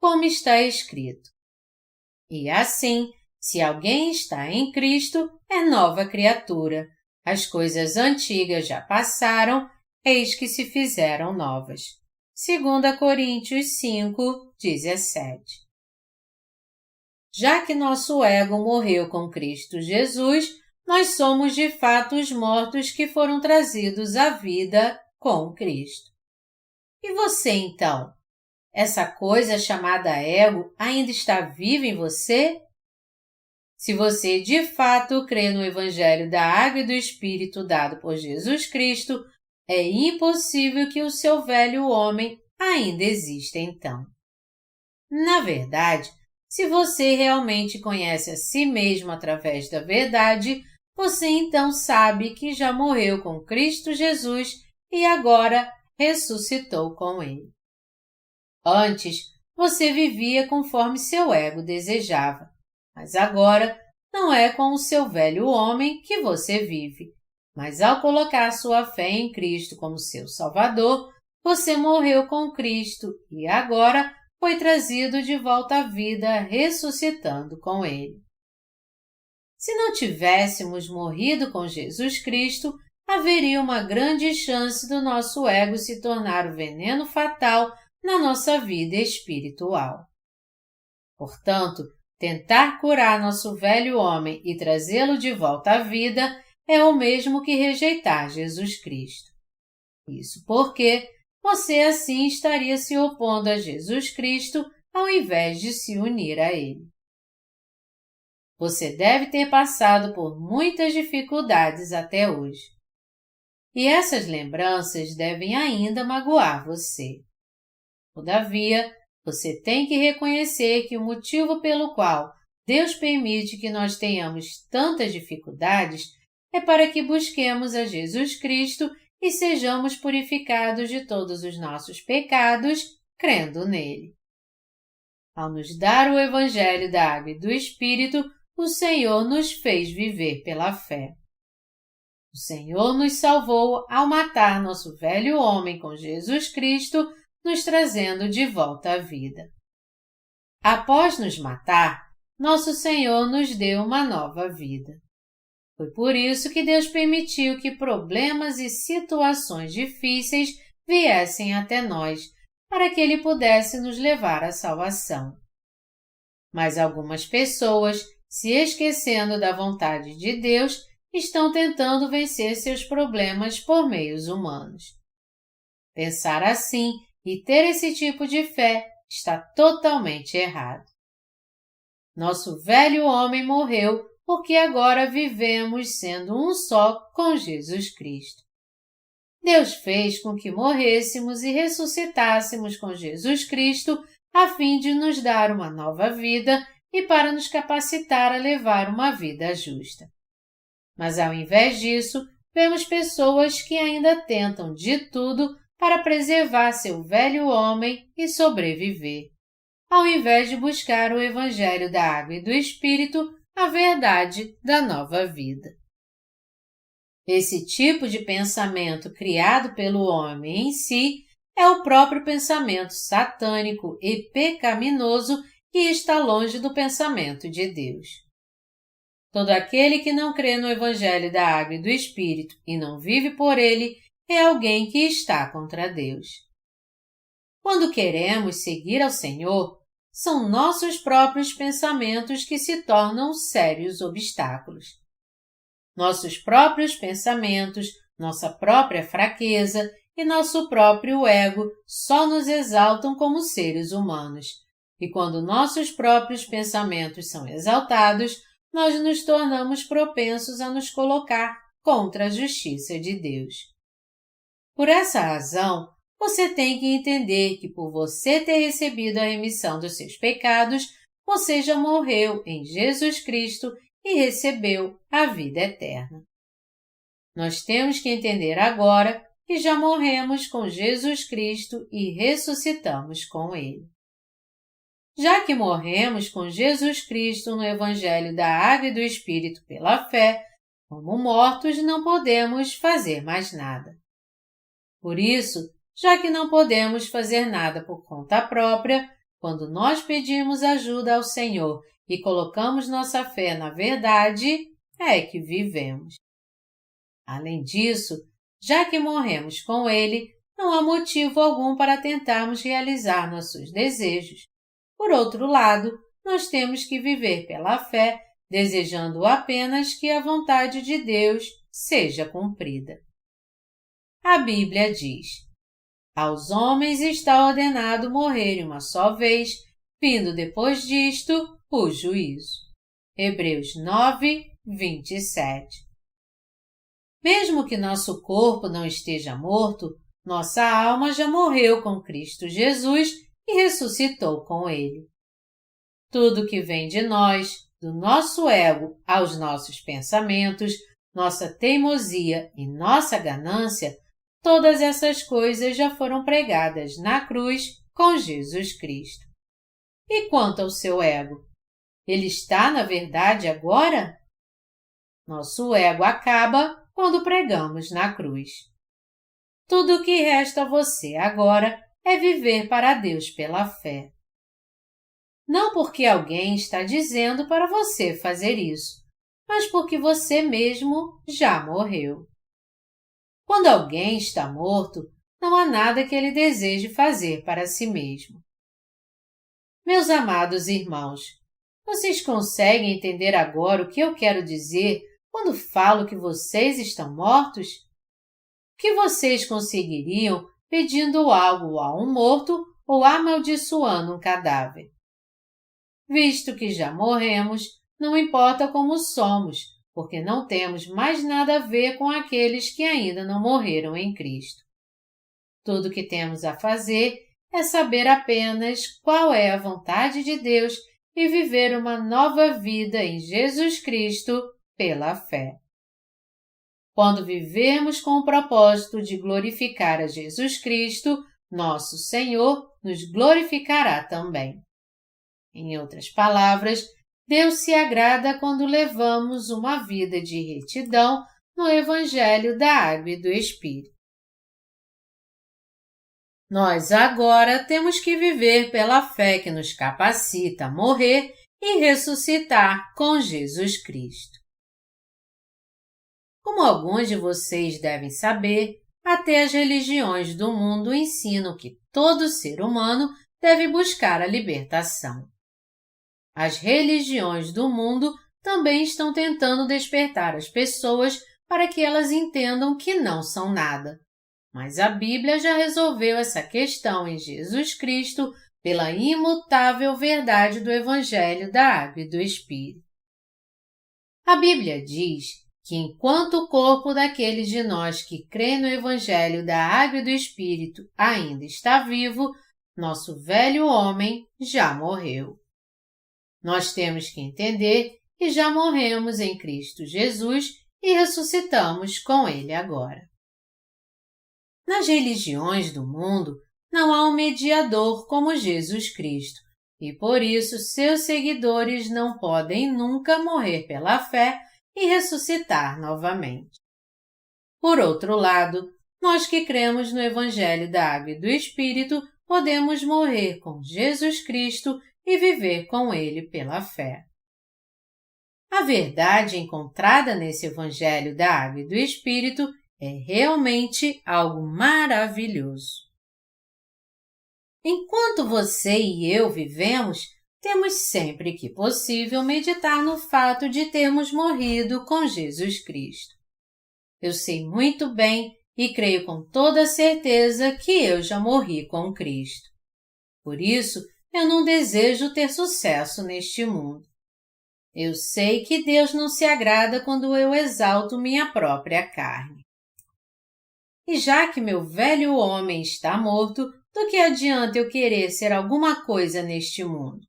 como está escrito. E assim, se alguém está em Cristo, é nova criatura. As coisas antigas já passaram, eis que se fizeram novas. 2 Coríntios 5, 17. Já que nosso ego morreu com Cristo Jesus, nós somos de fato os mortos que foram trazidos à vida com Cristo. E você então? Essa coisa chamada ego ainda está viva em você? Se você de fato crê no Evangelho da Água e do Espírito dado por Jesus Cristo, é impossível que o seu velho homem ainda exista então. Na verdade, se você realmente conhece a si mesmo através da verdade, você então sabe que já morreu com Cristo Jesus e agora ressuscitou com Ele. Antes, você vivia conforme seu ego desejava, mas agora não é com o seu velho homem que você vive, mas ao colocar sua fé em Cristo como seu Salvador, você morreu com Cristo e agora foi trazido de volta à vida ressuscitando com Ele. Se não tivéssemos morrido com Jesus Cristo, haveria uma grande chance do nosso ego se tornar o veneno fatal na nossa vida espiritual. Portanto, tentar curar nosso velho homem e trazê-lo de volta à vida é o mesmo que rejeitar Jesus Cristo. Isso porque você assim estaria se opondo a Jesus Cristo ao invés de se unir a Ele. Você deve ter passado por muitas dificuldades até hoje. E essas lembranças devem ainda magoar você. Todavia, você tem que reconhecer que o motivo pelo qual Deus permite que nós tenhamos tantas dificuldades é para que busquemos a Jesus Cristo e sejamos purificados de todos os nossos pecados, crendo nele. Ao nos dar o Evangelho da Água e do Espírito, o Senhor nos fez viver pela fé. O Senhor nos salvou ao matar nosso velho homem com Jesus Cristo, nos trazendo de volta à vida. Após nos matar, nosso Senhor nos deu uma nova vida. Foi por isso que Deus permitiu que problemas e situações difíceis viessem até nós, para que Ele pudesse nos levar à salvação. Mas algumas pessoas, se esquecendo da vontade de Deus, estão tentando vencer seus problemas por meios humanos. Pensar assim e ter esse tipo de fé está totalmente errado. Nosso velho homem morreu porque agora vivemos sendo um só com Jesus Cristo. Deus fez com que morrêssemos e ressuscitássemos com Jesus Cristo a fim de nos dar uma nova vida e para nos capacitar a levar uma vida justa. Mas ao invés disso, vemos pessoas que ainda tentam de tudo para preservar seu velho homem e sobreviver, ao invés de buscar o Evangelho da Água e do Espírito, a verdade da nova vida. Esse tipo de pensamento criado pelo homem em si é o próprio pensamento satânico e pecaminoso que está longe do pensamento de Deus. Todo aquele que não crê no Evangelho da Água e do Espírito e não vive por ele é alguém que está contra Deus. Quando queremos seguir ao Senhor, são nossos próprios pensamentos que se tornam sérios obstáculos. Nossos próprios pensamentos, nossa própria fraqueza e nosso próprio ego só nos exaltam como seres humanos. E quando nossos próprios pensamentos são exaltados, nós nos tornamos propensos a nos colocar contra a justiça de Deus. Por essa razão, você tem que entender que por você ter recebido a remissão dos seus pecados, você já morreu em Jesus Cristo e recebeu a vida eterna. Nós temos que entender agora que já morremos com Jesus Cristo e ressuscitamos com Ele. Já que morremos com Jesus Cristo no Evangelho da Água e do Espírito pela fé, como mortos não podemos fazer mais nada. Por isso, já que não podemos fazer nada por conta própria, quando nós pedimos ajuda ao Senhor e colocamos nossa fé na verdade, é que vivemos. Além disso, já que morremos com Ele, não há motivo algum para tentarmos realizar nossos desejos. Por outro lado, nós temos que viver pela fé, desejando apenas que a vontade de Deus seja cumprida. A Bíblia diz: aos homens está ordenado morrerem uma só vez, vindo depois disto o juízo. Hebreus 9, 27. Mesmo que nosso corpo não esteja morto, nossa alma já morreu com Cristo Jesus e ressuscitou com Ele. Tudo que vem de nós, do nosso ego aos nossos pensamentos, nossa teimosia e nossa ganância, todas essas coisas já foram pregadas na cruz com Jesus Cristo. E quanto ao seu ego? Ele está na verdade agora? Nosso ego acaba quando pregamos na cruz. Tudo o que resta a você agora é viver para Deus pela fé. Não porque alguém está dizendo para você fazer isso, mas porque você mesmo já morreu. Quando alguém está morto, não há nada que ele deseje fazer para si mesmo. Meus amados irmãos, vocês conseguem entender agora o que eu quero dizer quando falo que vocês estão mortos? O que vocês conseguiriam pedindo algo a um morto ou amaldiçoando um cadáver? Visto que já morremos, não importa como somos, porque não temos mais nada a ver com aqueles que ainda não morreram em Cristo. Tudo o que temos a fazer é saber apenas qual é a vontade de Deus e viver uma nova vida em Jesus Cristo pela fé. Quando vivermos com o propósito de glorificar a Jesus Cristo, nosso Senhor nos glorificará também. Em outras palavras, Deus se agrada quando levamos uma vida de retidão no Evangelho da Água e do Espírito. Nós agora temos que viver pela fé que nos capacita a morrer e ressuscitar com Jesus Cristo. Como alguns de vocês devem saber, até as religiões do mundo ensinam que todo ser humano deve buscar a libertação. As religiões do mundo também estão tentando despertar as pessoas para que elas entendam que não são nada. Mas a Bíblia já resolveu essa questão em Jesus Cristo pela imutável verdade do Evangelho da Água e do Espírito. A Bíblia diz que enquanto o corpo daqueles de nós que creem no Evangelho da Água e do Espírito ainda está vivo, nosso velho homem já morreu. Nós temos que entender que já morremos em Cristo Jesus e ressuscitamos com Ele agora. Nas religiões do mundo, não há um mediador como Jesus Cristo, e por isso seus seguidores não podem nunca morrer pela fé e ressuscitar novamente. Por outro lado, nós que cremos no Evangelho da Água e do Espírito podemos morrer com Jesus Cristo e viver com Ele pela fé. A verdade encontrada nesse Evangelho da Água e do Espírito é realmente algo maravilhoso. Enquanto você e eu vivemos, temos sempre que possível meditar no fato de termos morrido com Jesus Cristo. Eu sei muito bem e creio com toda certeza que eu já morri com Cristo. Por isso, eu não desejo ter sucesso neste mundo. Eu sei que Deus não se agrada quando eu exalto minha própria carne. E já que meu velho homem está morto, do que adianta eu querer ser alguma coisa neste mundo?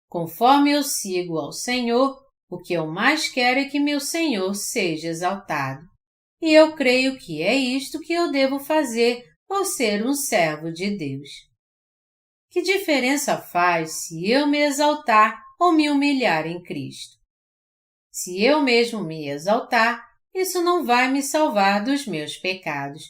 Conforme eu sigo ao Senhor, o que eu mais quero é que meu Senhor seja exaltado. E eu creio que é isto que eu devo fazer por ser um servo de Deus. Que diferença faz se eu me exaltar ou me humilhar em Cristo? Se eu mesmo me exaltar, isso não vai me salvar dos meus pecados.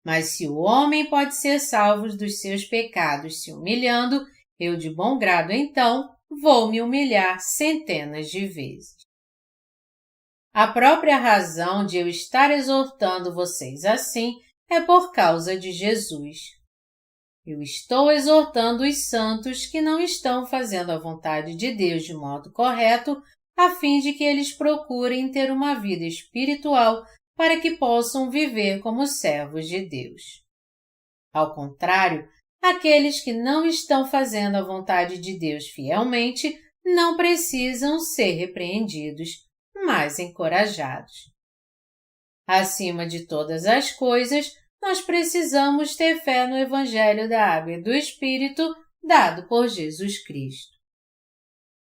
Mas se o homem pode ser salvo dos seus pecados se humilhando, eu de bom grado então vou me humilhar centenas de vezes. A própria razão de eu estar exortando vocês assim é por causa de Jesus. Eu estou exortando os santos que não estão fazendo a vontade de Deus de modo correto, a fim de que eles procurem ter uma vida espiritual para que possam viver como servos de Deus. Ao contrário, aqueles que não estão fazendo a vontade de Deus fielmente não precisam ser repreendidos, mas encorajados. Acima de todas as coisas, nós precisamos ter fé no Evangelho da Água e do Espírito dado por Jesus Cristo.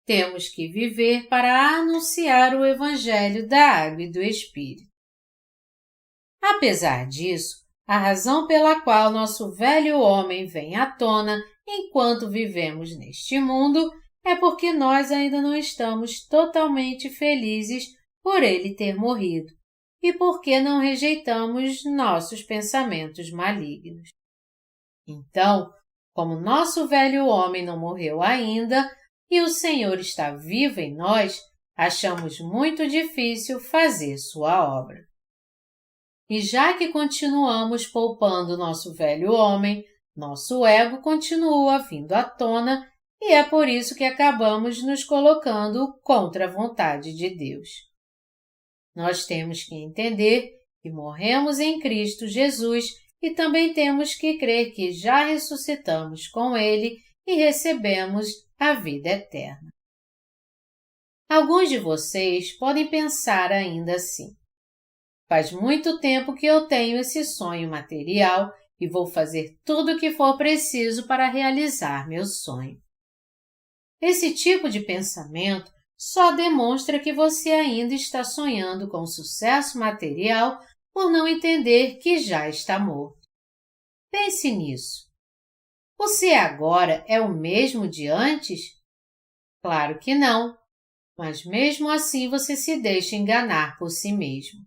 Temos que viver para anunciar o Evangelho da Água e do Espírito. Apesar disso, a razão pela qual nosso velho homem vem à tona enquanto vivemos neste mundo é porque nós ainda não estamos totalmente felizes por ele ter morrido e porque não rejeitamos nossos pensamentos malignos. Então, como nosso velho homem não morreu ainda e o Senhor está vivo em nós, achamos muito difícil fazer sua obra. E já que continuamos poupando nosso velho homem, nosso ego continua vindo à tona e é por isso que acabamos nos colocando contra a vontade de Deus. Nós temos que entender que morremos em Cristo Jesus e também temos que crer que já ressuscitamos com Ele e recebemos a vida eterna. Alguns de vocês podem pensar ainda assim: faz muito tempo que eu tenho esse sonho material e vou fazer tudo o que for preciso para realizar meu sonho. Esse tipo de pensamento só demonstra que você ainda está sonhando com sucesso material por não entender que já está morto. Pense nisso. Você agora é o mesmo de antes? Claro que não, mas mesmo assim você se deixa enganar por si mesmo.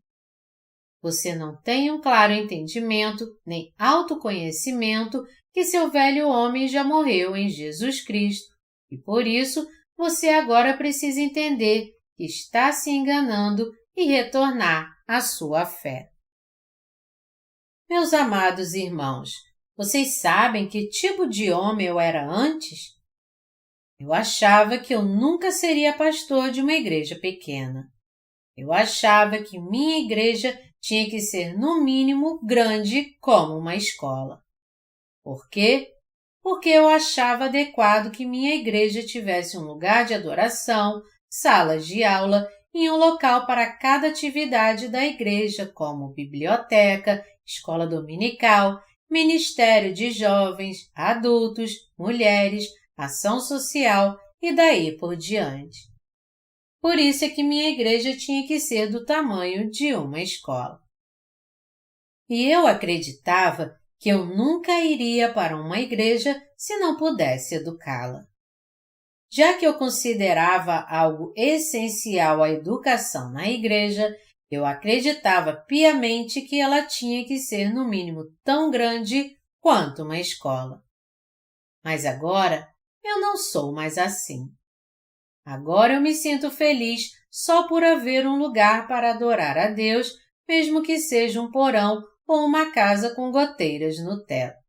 Você não tem um claro entendimento nem autoconhecimento que seu velho homem já morreu em Jesus Cristo e por isso você agora precisa entender que está se enganando e retornar à sua fé. Meus amados irmãos, vocês sabem que tipo de homem eu era antes? Eu achava que eu nunca seria pastor de uma igreja pequena. Eu achava que minha igreja tinha que ser, no mínimo, grande como uma escola. Por quê? Porque eu achava adequado que minha igreja tivesse um lugar de adoração, salas de aula e um local para cada atividade da igreja, como biblioteca, escola dominical, ministério de jovens, adultos, mulheres, ação social e daí por diante. Por isso é que minha igreja tinha que ser do tamanho de uma escola. E eu acreditava que eu nunca iria para uma igreja se não pudesse educá-la. Já que eu considerava algo essencial a educação na igreja, eu acreditava piamente que ela tinha que ser no mínimo tão grande quanto uma escola. Mas agora eu não sou mais assim. Agora eu me sinto feliz só por haver um lugar para adorar a Deus, mesmo que seja um porão ou uma casa com goteiras no teto.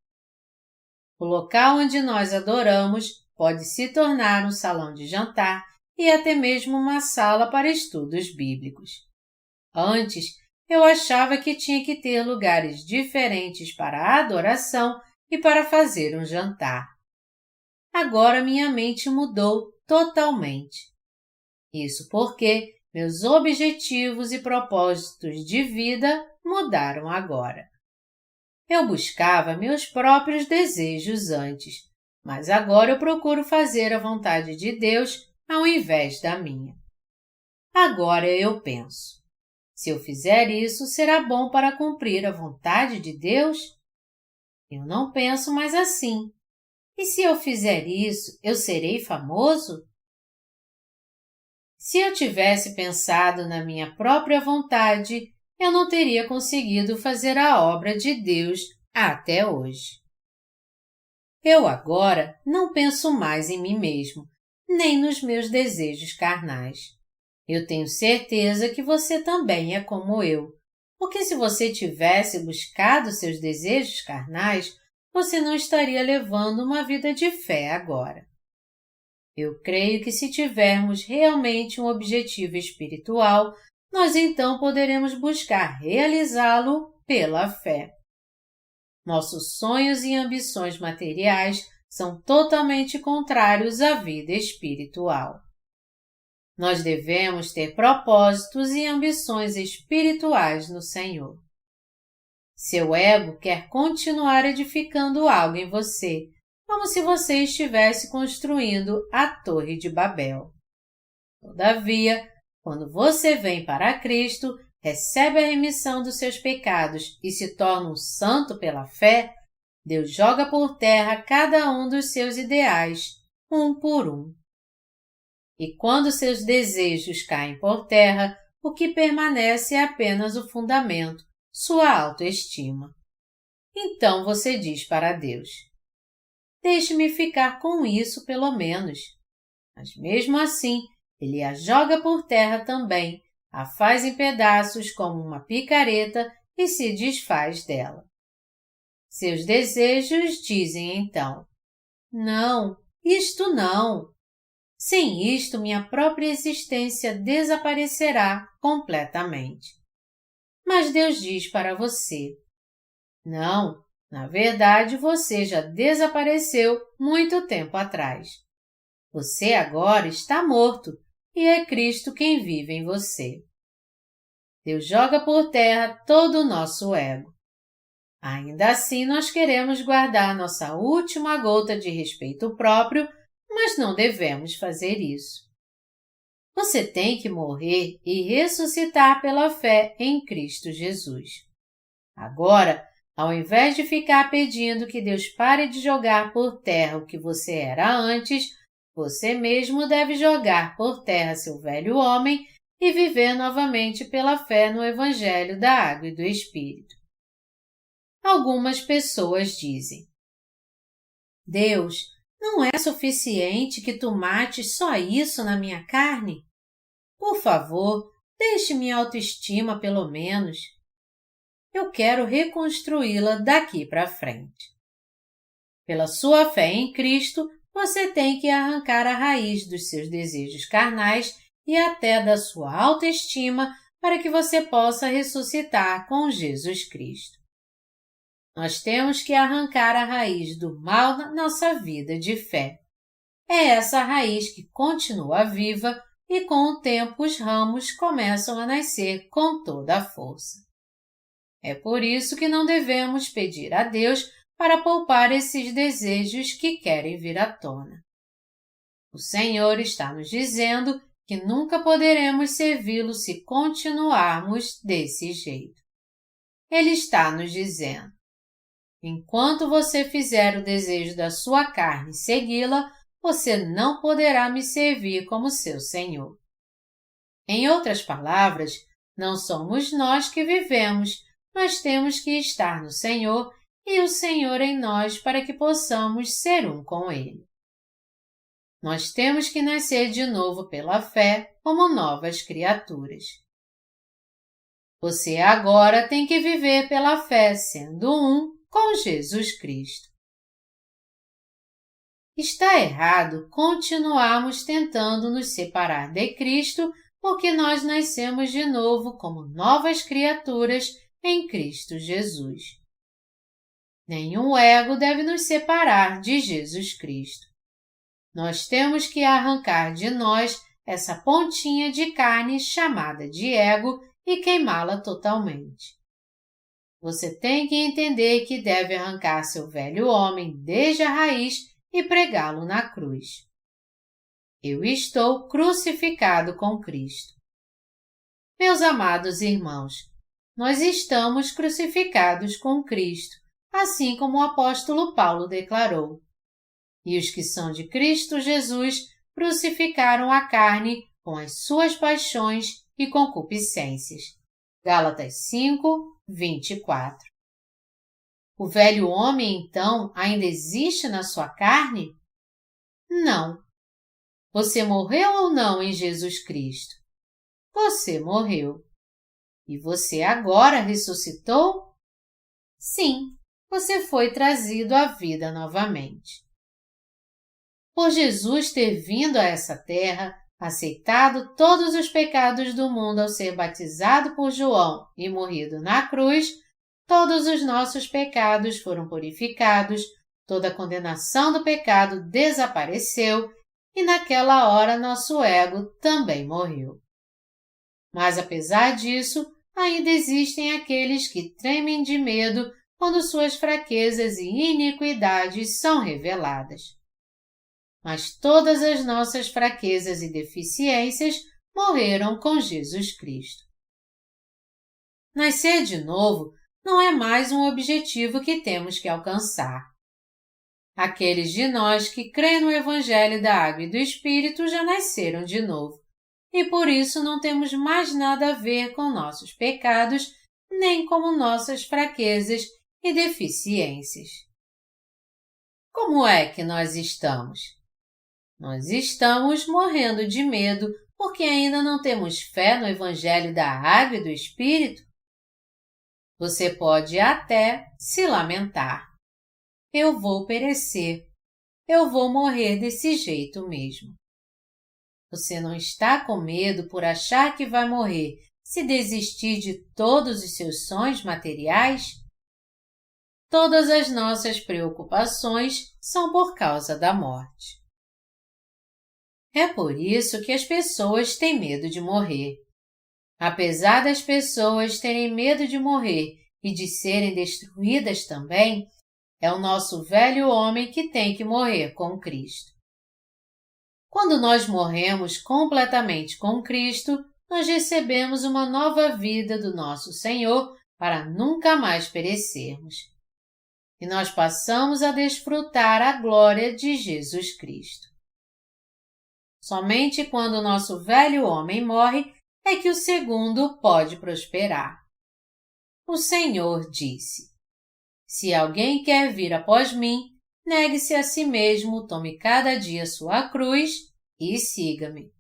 O local onde nós adoramos pode se tornar um salão de jantar e até mesmo uma sala para estudos bíblicos. Antes, eu achava que tinha que ter lugares diferentes para a adoração e para fazer um jantar. Agora minha mente mudou totalmente. Isso porque meus objetivos e propósitos de vida mudaram agora. Eu buscava meus próprios desejos antes, mas agora eu procuro fazer a vontade de Deus ao invés da minha. Agora eu penso: se eu fizer isso, será bom para cumprir a vontade de Deus? Eu não penso mais assim. E se eu fizer isso, eu serei famoso? Se eu tivesse pensado na minha própria vontade, eu não teria conseguido fazer a obra de Deus até hoje. Eu agora não penso mais em mim mesmo, nem nos meus desejos carnais. Eu tenho certeza que você também é como eu, porque se você tivesse buscado seus desejos carnais, você não estaria levando uma vida de fé agora. Eu creio que se tivermos realmente um objetivo espiritual, nós então poderemos buscar realizá-lo pela fé. Nossos sonhos e ambições materiais são totalmente contrários à vida espiritual. Nós devemos ter propósitos e ambições espirituais no Senhor. Seu ego quer continuar edificando algo em você, como se você estivesse construindo a Torre de Babel. Todavia, quando você vem para Cristo, recebe a remissão dos seus pecados e se torna um santo pela fé, Deus joga por terra cada um dos seus ideais, um por um. E quando seus desejos caem por terra, o que permanece é apenas o fundamento, sua autoestima. Então você diz para Deus: deixe-me ficar com isso pelo menos. Mas mesmo assim, Ele a joga por terra também, a faz em pedaços como uma picareta e se desfaz dela. Seus desejos dizem então: não, isto não. Sem isto, minha própria existência desaparecerá completamente. Mas Deus diz para você: não, na verdade você já desapareceu muito tempo atrás. Você agora está morto e é Cristo quem vive em você. Deus joga por terra todo o nosso ego. Ainda assim, nós queremos guardar nossa última gota de respeito próprio, mas não devemos fazer isso. Você tem que morrer e ressuscitar pela fé em Cristo Jesus. Agora, ao invés de ficar pedindo que Deus pare de jogar por terra o que você era antes, você mesmo deve jogar por terra seu velho homem e viver novamente pela fé no Evangelho da Água e do Espírito. Algumas pessoas dizem: Deus, não é suficiente que tu mates só isso na minha carne? Por favor, deixe minha autoestima pelo menos. Eu quero reconstruí-la daqui para frente. Pela sua fé em Cristo, você tem que arrancar a raiz dos seus desejos carnais e até da sua autoestima para que você possa ressuscitar com Jesus Cristo. Nós temos que arrancar a raiz do mal na nossa vida de fé. É essa raiz que continua viva e com o tempo os ramos começam a nascer com toda a força. É por isso que não devemos pedir a Deus para poupar esses desejos que querem vir à tona. O Senhor está nos dizendo que nunca poderemos servi-lo se continuarmos desse jeito. Ele está nos dizendo: enquanto você fizer o desejo da sua carne e segui-la, você não poderá me servir como seu Senhor. Em outras palavras, não somos nós que vivemos, mas temos que estar no Senhor e o Senhor em nós para que possamos ser um com Ele. Nós temos que nascer de novo pela fé como novas criaturas. Você agora tem que viver pela fé sendo um com Jesus Cristo. Está errado continuarmos tentando nos separar de Cristo porque nós nascemos de novo como novas criaturas em Cristo Jesus. Nenhum ego deve nos separar de Jesus Cristo. Nós temos que arrancar de nós essa pontinha de carne chamada de ego e queimá-la totalmente. Você tem que entender que deve arrancar seu velho homem desde a raiz e pregá-lo na cruz. Eu estou crucificado com Cristo. Meus amados irmãos, nós estamos crucificados com Cristo, assim como o apóstolo Paulo declarou. E os que são de Cristo Jesus crucificaram a carne com as suas paixões e concupiscências. Gálatas 5, 24. O velho homem, então, ainda existe na sua carne? Não. Você morreu ou não em Jesus Cristo? Você morreu. E você agora ressuscitou? Sim, você foi trazido à vida novamente. Por Jesus ter vindo a essa terra, aceitado todos os pecados do mundo ao ser batizado por João e morrido na cruz, todos os nossos pecados foram purificados, toda a condenação do pecado desapareceu e naquela hora nosso ego também morreu. Mas apesar disso, ainda existem aqueles que tremem de medo quando suas fraquezas e iniquidades são reveladas. Mas todas as nossas fraquezas e deficiências morreram com Jesus Cristo. Nascer de novo não é mais um objetivo que temos que alcançar. Aqueles de nós que creem no Evangelho da Água e do Espírito já nasceram de novo, e por isso não temos mais nada a ver com nossos pecados, nem com nossas fraquezas e deficiências. Como é que nós estamos? Nós estamos morrendo de medo porque ainda não temos fé no Evangelho da Água e do Espírito? Você pode até se lamentar. Eu vou perecer. Eu vou morrer desse jeito mesmo. Você não está com medo por achar que vai morrer se desistir de todos os seus sonhos materiais? Todas as nossas preocupações são por causa da morte. É por isso que as pessoas têm medo de morrer. Apesar das pessoas terem medo de morrer e de serem destruídas também, é o nosso velho homem que tem que morrer com Cristo. Quando nós morremos completamente com Cristo, nós recebemos uma nova vida do nosso Senhor para nunca mais perecermos. E nós passamos a desfrutar a glória de Jesus Cristo. Somente quando o nosso velho homem morre é que o segundo pode prosperar. O Senhor disse: Se alguém quer vir após mim, negue-se a si mesmo, tome cada dia sua cruz e siga-me.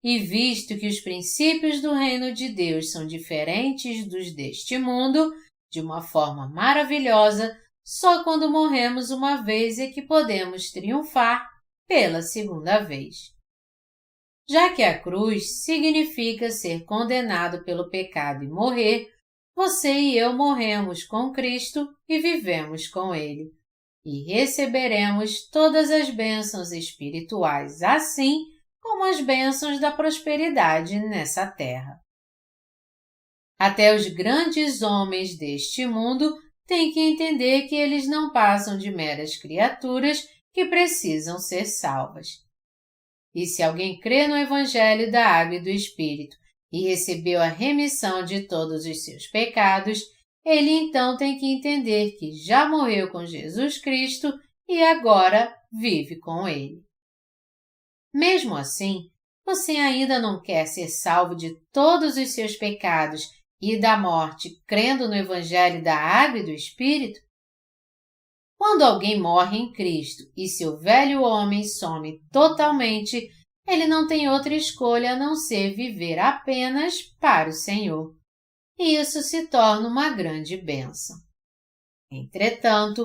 E visto que os princípios do reino de Deus são diferentes dos deste mundo, de uma forma maravilhosa, só quando morremos uma vez é que podemos triunfar pela segunda vez. Já que a cruz significa ser condenado pelo pecado e morrer, você e eu morremos com Cristo e vivemos com Ele, e receberemos todas as bênçãos espirituais, assim como as bênçãos da prosperidade nessa terra. Até os grandes homens deste mundo têm que entender que eles não passam de meras criaturas que precisam ser salvas. E se alguém crê no Evangelho da Água e do Espírito e recebeu a remissão de todos os seus pecados, ele então tem que entender que já morreu com Jesus Cristo e agora vive com Ele. Mesmo assim, você ainda não quer ser salvo de todos os seus pecados e da morte crendo no Evangelho da Água e do Espírito? Quando alguém morre em Cristo e seu velho homem some totalmente, ele não tem outra escolha a não ser viver apenas para o Senhor. E isso se torna uma grande bênção. Entretanto,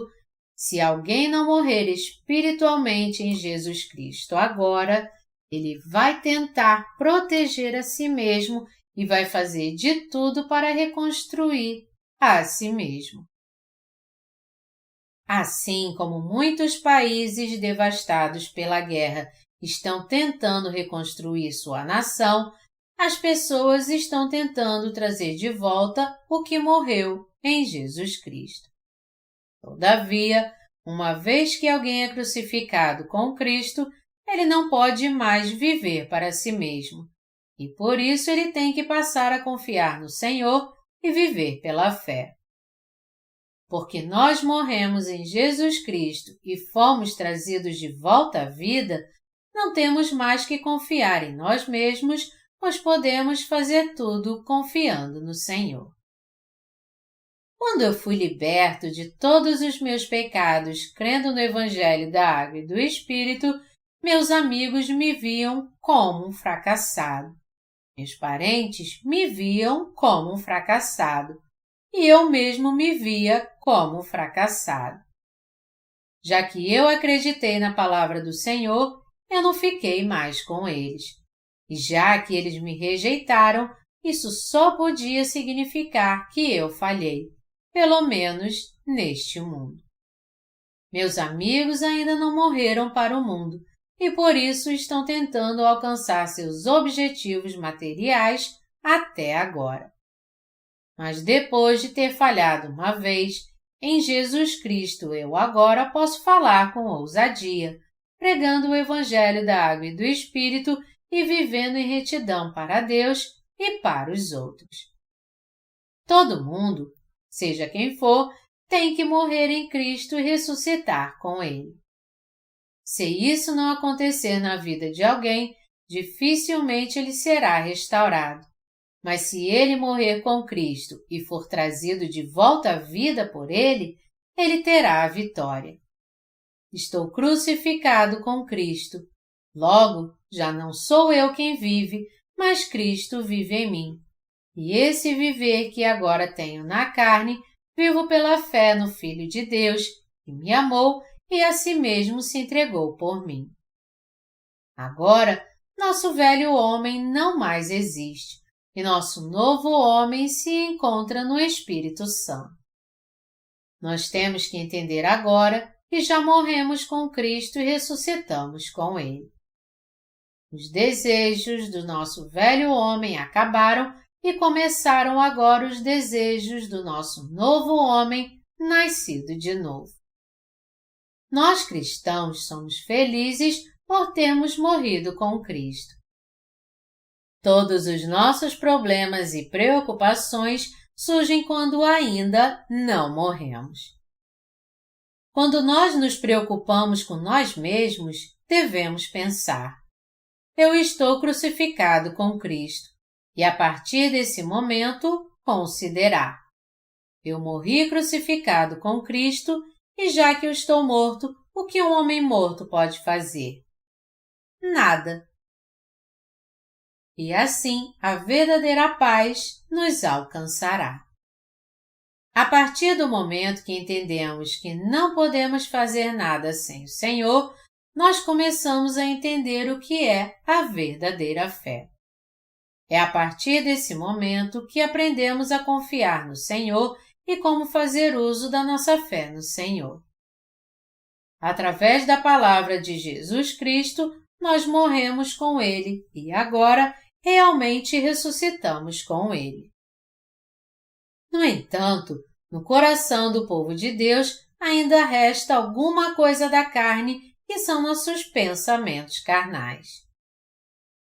se alguém não morrer espiritualmente em Jesus Cristo agora, ele vai tentar proteger a si mesmo e vai fazer de tudo para reconstruir a si mesmo. Assim como muitos países devastados pela guerra estão tentando reconstruir sua nação, as pessoas estão tentando trazer de volta o que morreu em Jesus Cristo. Todavia, uma vez que alguém é crucificado com Cristo, ele não pode mais viver para si mesmo, e por isso ele tem que passar a confiar no Senhor e viver pela fé. Porque nós morremos em Jesus Cristo e fomos trazidos de volta à vida, não temos mais que confiar em nós mesmos, pois podemos fazer tudo confiando no Senhor. Quando eu fui liberto de todos os meus pecados crendo no Evangelho da Água e do Espírito, meus amigos me viam como um fracassado. Meus parentes me viam como um fracassado. E eu mesmo me via como um fracassado. Já que eu acreditei na palavra do Senhor, eu não fiquei mais com eles. E já que eles me rejeitaram, isso só podia significar que eu falhei, pelo menos neste mundo. Meus amigos ainda não morreram para o mundo e por isso estão tentando alcançar seus objetivos materiais até agora. Mas depois de ter falhado uma vez, em Jesus Cristo eu agora posso falar com ousadia, pregando o Evangelho da Água e do Espírito e vivendo em retidão para Deus e para os outros. Todo mundo, seja quem for, tem que morrer em Cristo e ressuscitar com Ele. Se isso não acontecer na vida de alguém, dificilmente ele será restaurado. Mas se ele morrer com Cristo e for trazido de volta à vida por Ele, ele terá a vitória. Estou crucificado com Cristo. Logo, já não sou eu quem vive, mas Cristo vive em mim. E esse viver que agora tenho na carne, vivo pela fé no Filho de Deus, que me amou e a si mesmo se entregou por mim. Agora, nosso velho homem não mais existe. E nosso novo homem se encontra no Espírito Santo. Nós temos que entender agora que já morremos com Cristo e ressuscitamos com Ele. Os desejos do nosso velho homem acabaram e começaram agora os desejos do nosso novo homem nascido de novo. Nós cristãos somos felizes por termos morrido com Cristo. Todos os nossos problemas e preocupações surgem quando ainda não morremos. Quando nós nos preocupamos com nós mesmos, devemos pensar: eu estou crucificado com Cristo, e a partir desse momento, considerar: eu morri crucificado com Cristo, e já que eu estou morto, o que um homem morto pode fazer? Nada. E assim a verdadeira paz nos alcançará. A partir do momento que entendemos que não podemos fazer nada sem o Senhor, nós começamos a entender o que é a verdadeira fé. É a partir desse momento que aprendemos a confiar no Senhor e como fazer uso da nossa fé no Senhor. Através da palavra de Jesus Cristo, nós morremos com Ele e agora realmente ressuscitamos com Ele. No entanto, no coração do povo de Deus ainda resta alguma coisa da carne que são nossos pensamentos carnais.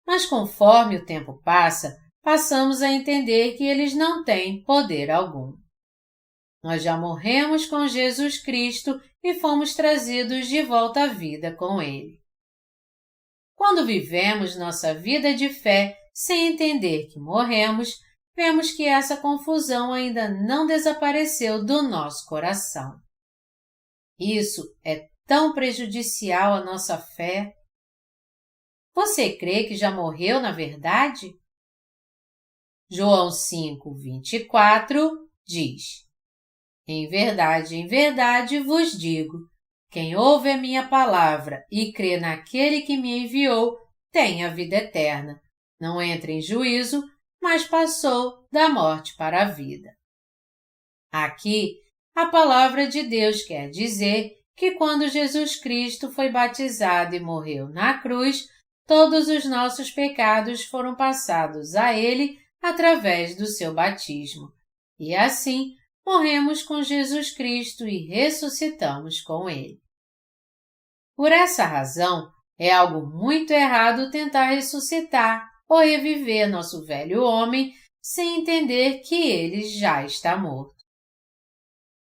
Mas conforme o tempo passa, passamos a entender que eles não têm poder algum. Nós já morremos com Jesus Cristo e fomos trazidos de volta à vida com Ele. Quando vivemos nossa vida de fé sem entender que morremos, vemos que essa confusão ainda não desapareceu do nosso coração. Isso é tão prejudicial à nossa fé. Você crê que já morreu na verdade? João 5:24 diz: em verdade vos digo, quem ouve a minha palavra e crê naquele que me enviou, tem a vida eterna. Não entra em juízo, mas passou da morte para a vida. Aqui, a palavra de Deus quer dizer que quando Jesus Cristo foi batizado e morreu na cruz, todos os nossos pecados foram passados a Ele através do seu batismo. E assim, morremos com Jesus Cristo e ressuscitamos com Ele. Por essa razão, é algo muito errado tentar ressuscitar ou reviver nosso velho homem sem entender que ele já está morto.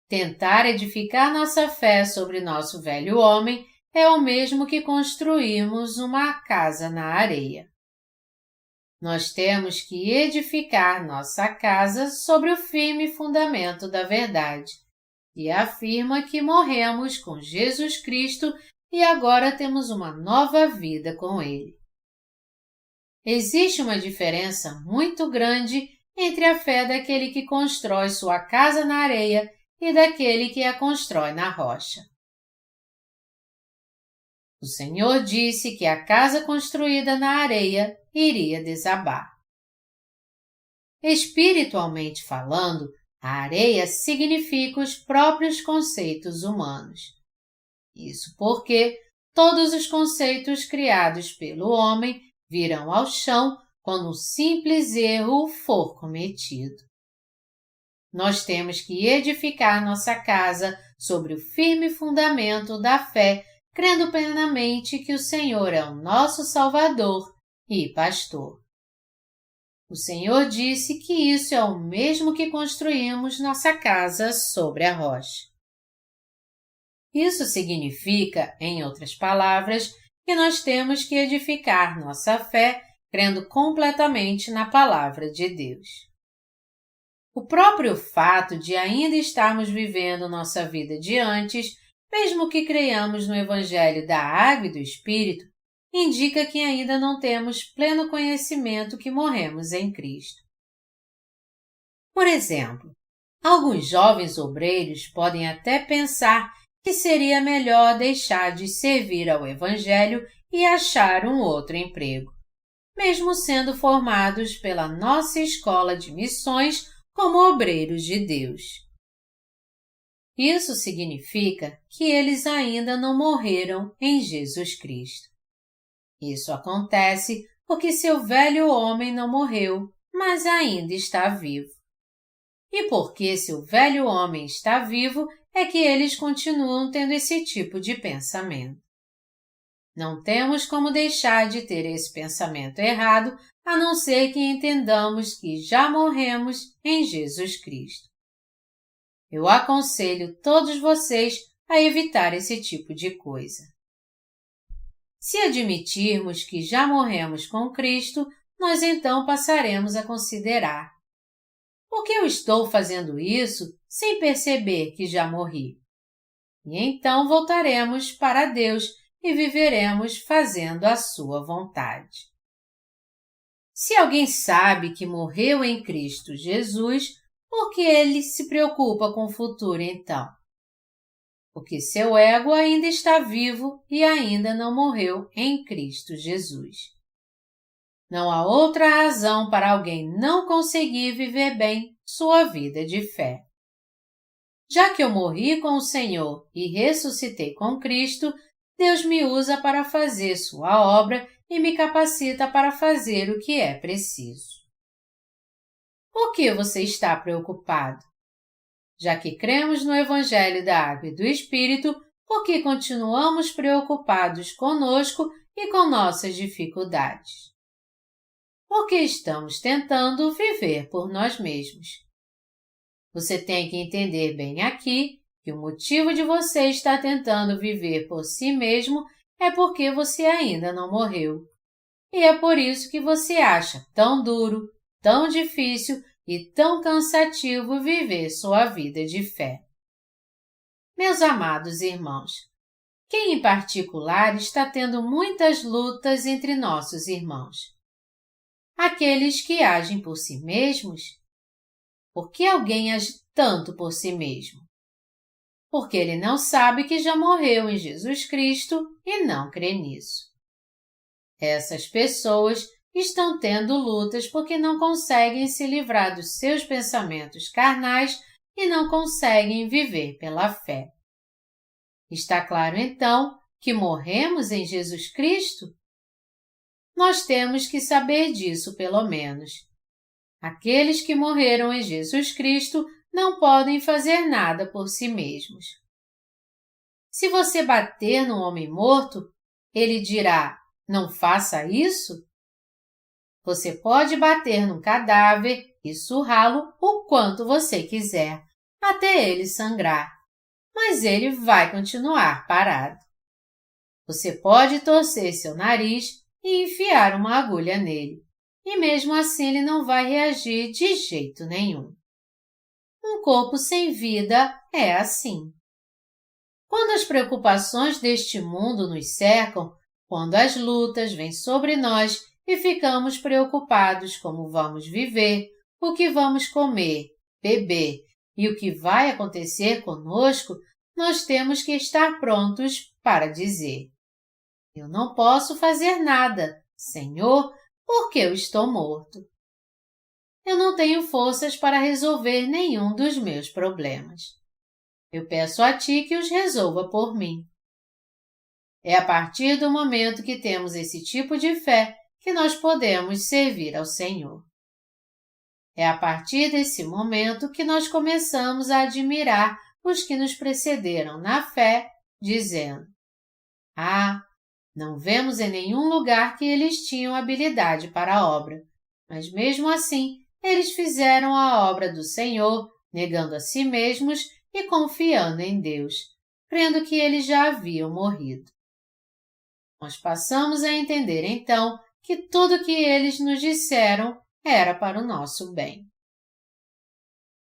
Tentar edificar nossa fé sobre nosso velho homem é o mesmo que construirmos uma casa na areia. Nós temos que edificar nossa casa sobre o firme fundamento da verdade, e afirma que morremos com Jesus Cristo e agora temos uma nova vida com Ele. Existe uma diferença muito grande entre a fé daquele que constrói sua casa na areia e daquele que a constrói na rocha. O Senhor disse que a casa construída na areia iria desabar. Espiritualmente falando, a areia significa os próprios conceitos humanos. Isso porque todos os conceitos criados pelo homem virão ao chão quando um simples erro for cometido. Nós temos que edificar nossa casa sobre o firme fundamento da fé, crendo plenamente que o Senhor é o nosso Salvador e Pastor. O Senhor disse que isso é o mesmo que construímos nossa casa sobre a rocha. Isso significa, em outras palavras, que nós temos que edificar nossa fé crendo completamente na Palavra de Deus. O próprio fato de ainda estarmos vivendo nossa vida de antes, mesmo que creiamos no Evangelho da Água e do Espírito, indica que ainda não temos pleno conhecimento que morremos em Cristo. Por exemplo, alguns jovens obreiros podem até pensar que seria melhor deixar de servir ao Evangelho e achar um outro emprego, mesmo sendo formados pela nossa escola de missões como obreiros de Deus. Isso significa que eles ainda não morreram em Jesus Cristo. Isso acontece porque seu velho homem não morreu, mas ainda está vivo. E porque seu velho homem está vivo, é que eles continuam tendo esse tipo de pensamento. Não temos como deixar de ter esse pensamento errado, a não ser que entendamos que já morremos em Jesus Cristo. Eu aconselho todos vocês a evitar esse tipo de coisa. Se admitirmos que já morremos com Cristo, nós então passaremos a considerar: por que eu estou fazendo isso sem perceber que já morri? E então voltaremos para Deus e viveremos fazendo a sua vontade. Se alguém sabe que morreu em Cristo Jesus, por que ele se preocupa com o futuro então? Porque seu ego ainda está vivo e ainda não morreu em Cristo Jesus. Não há outra razão para alguém não conseguir viver bem sua vida de fé. Já que eu morri com o Senhor e ressuscitei com Cristo, Deus me usa para fazer sua obra e me capacita para fazer o que é preciso. Por que você está preocupado? Já que cremos no Evangelho da Água e do Espírito, por que continuamos preocupados conosco e com nossas dificuldades? Porque estamos tentando viver por nós mesmos. Você tem que entender bem aqui que o motivo de você estar tentando viver por si mesmo é porque você ainda não morreu. E é por isso que você acha tão duro, tão difícil e tão cansativo viver sua vida de fé. Meus amados irmãos, quem em particular está tendo muitas lutas entre nossos irmãos? Aqueles que agem por si mesmos? Por que alguém age tanto por si mesmo? Porque ele não sabe que já morreu em Jesus Cristo e não crê nisso. Essas pessoas estão tendo lutas porque não conseguem se livrar dos seus pensamentos carnais e não conseguem viver pela fé. Está claro, então, que morremos em Jesus Cristo? Nós temos que saber disso, pelo menos. Aqueles que morreram em Jesus Cristo não podem fazer nada por si mesmos. Se você bater num homem morto, ele dirá: não faça isso? Você pode bater num cadáver e surrá-lo o quanto você quiser, até ele sangrar, mas ele vai continuar parado. Você pode torcer seu nariz e enfiar uma agulha nele, e mesmo assim ele não vai reagir de jeito nenhum. Um corpo sem vida é assim. Quando as preocupações deste mundo nos cercam, quando as lutas vêm sobre nós e ficamos preocupados como vamos viver, o que vamos comer, beber e o que vai acontecer conosco, nós temos que estar prontos para dizer: eu não posso fazer nada, Senhor, porque eu estou morto. Eu não tenho forças para resolver nenhum dos meus problemas. Eu peço a Ti que os resolva por mim. É a partir do momento que temos esse tipo de fé que nós podemos servir ao Senhor. É a partir desse momento que nós começamos a admirar os que nos precederam na fé, dizendo: ah, não vemos em nenhum lugar que eles tinham habilidade para a obra, mas mesmo assim eles fizeram a obra do Senhor, negando a si mesmos e confiando em Deus, crendo que eles já haviam morrido. Nós passamos a entender então que tudo o que eles nos disseram era para o nosso bem.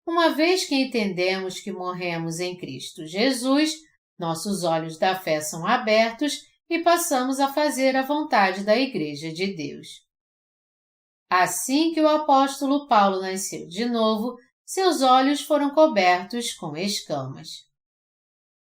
Uma vez que entendemos que morremos em Cristo Jesus, nossos olhos da fé são abertos e passamos a fazer a vontade da Igreja de Deus. Assim que o apóstolo Paulo nasceu de novo, seus olhos foram cobertos com escamas.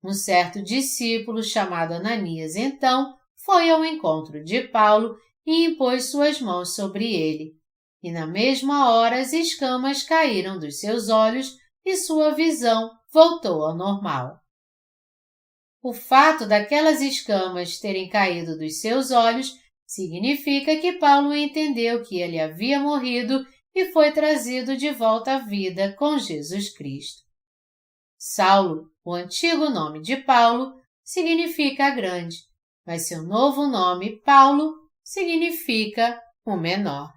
Um certo discípulo chamado Ananias, então, foi ao encontro de Paulo e impôs suas mãos sobre ele, e na mesma hora as escamas caíram dos seus olhos e sua visão voltou ao normal. O fato daquelas escamas terem caído dos seus olhos significa que Paulo entendeu que ele havia morrido e foi trazido de volta à vida com Jesus Cristo. Saulo, o antigo nome de Paulo, significa grande, mas seu novo nome, Paulo, significa o menor.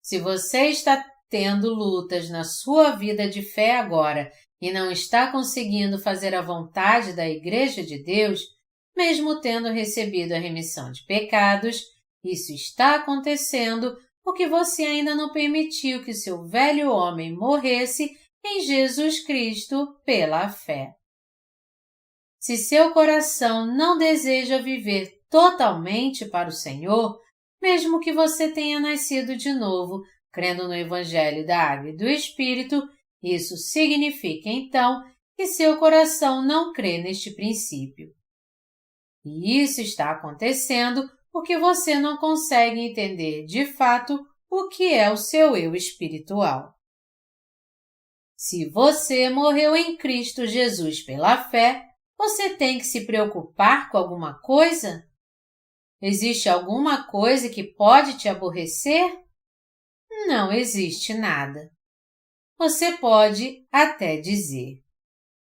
Se você está tendo lutas na sua vida de fé agora e não está conseguindo fazer a vontade da Igreja de Deus, mesmo tendo recebido a remissão de pecados, isso está acontecendo porque você ainda não permitiu que seu velho homem morresse em Jesus Cristo pela fé. Se seu coração não deseja viver totalmente para o Senhor, mesmo que você tenha nascido de novo, crendo no Evangelho da Água e do Espírito, isso significa, então, que seu coração não crê neste princípio. E isso está acontecendo porque você não consegue entender, de fato, o que é o seu eu espiritual. Se você morreu em Cristo Jesus pela fé, você tem que se preocupar com alguma coisa? Existe alguma coisa que pode te aborrecer? Não existe nada. Você pode até dizer: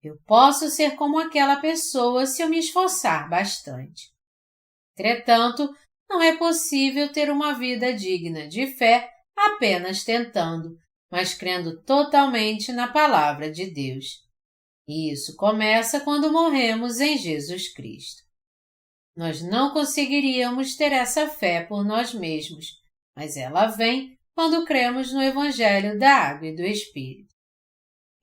eu posso ser como aquela pessoa se eu me esforçar bastante. Entretanto, não é possível ter uma vida digna de fé apenas tentando, mas crendo totalmente na Palavra de Deus. E isso começa quando morremos em Jesus Cristo. Nós não conseguiríamos ter essa fé por nós mesmos, mas ela vem quando cremos no Evangelho da Água e do Espírito.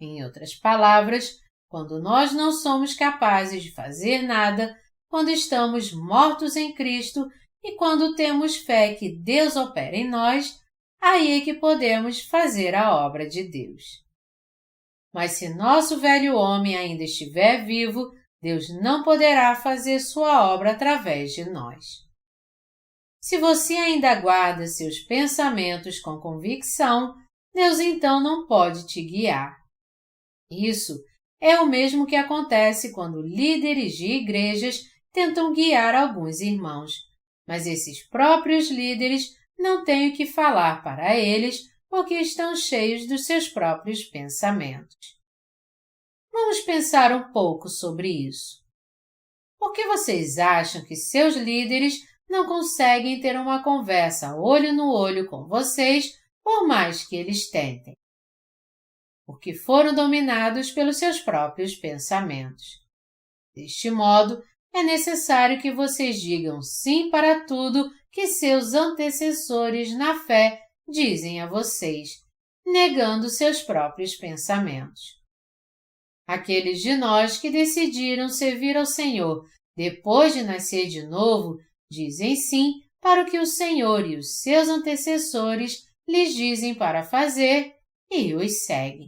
Em outras palavras, quando nós não somos capazes de fazer nada, quando estamos mortos em Cristo e quando temos fé que Deus opera em nós, aí é que podemos fazer a obra de Deus. Mas se nosso velho homem ainda estiver vivo, Deus não poderá fazer sua obra através de nós. Se você ainda guarda seus pensamentos com convicção, Deus então não pode te guiar. Isso é o mesmo que acontece quando líderes de igrejas tentam guiar alguns irmãos, mas esses próprios líderes não têm o que falar para eles porque estão cheios dos seus próprios pensamentos. Vamos pensar um pouco sobre isso. Por que vocês acham que seus líderes não conseguem ter uma conversa olho no olho com vocês, por mais que eles tentem? Porque foram dominados pelos seus próprios pensamentos. Deste modo, é necessário que vocês digam sim para tudo que seus antecessores na fé dizem a vocês, negando seus próprios pensamentos. Aqueles de nós que decidiram servir ao Senhor depois de nascer de novo, dizem sim para o que o Senhor e os seus antecessores lhes dizem para fazer e os seguem.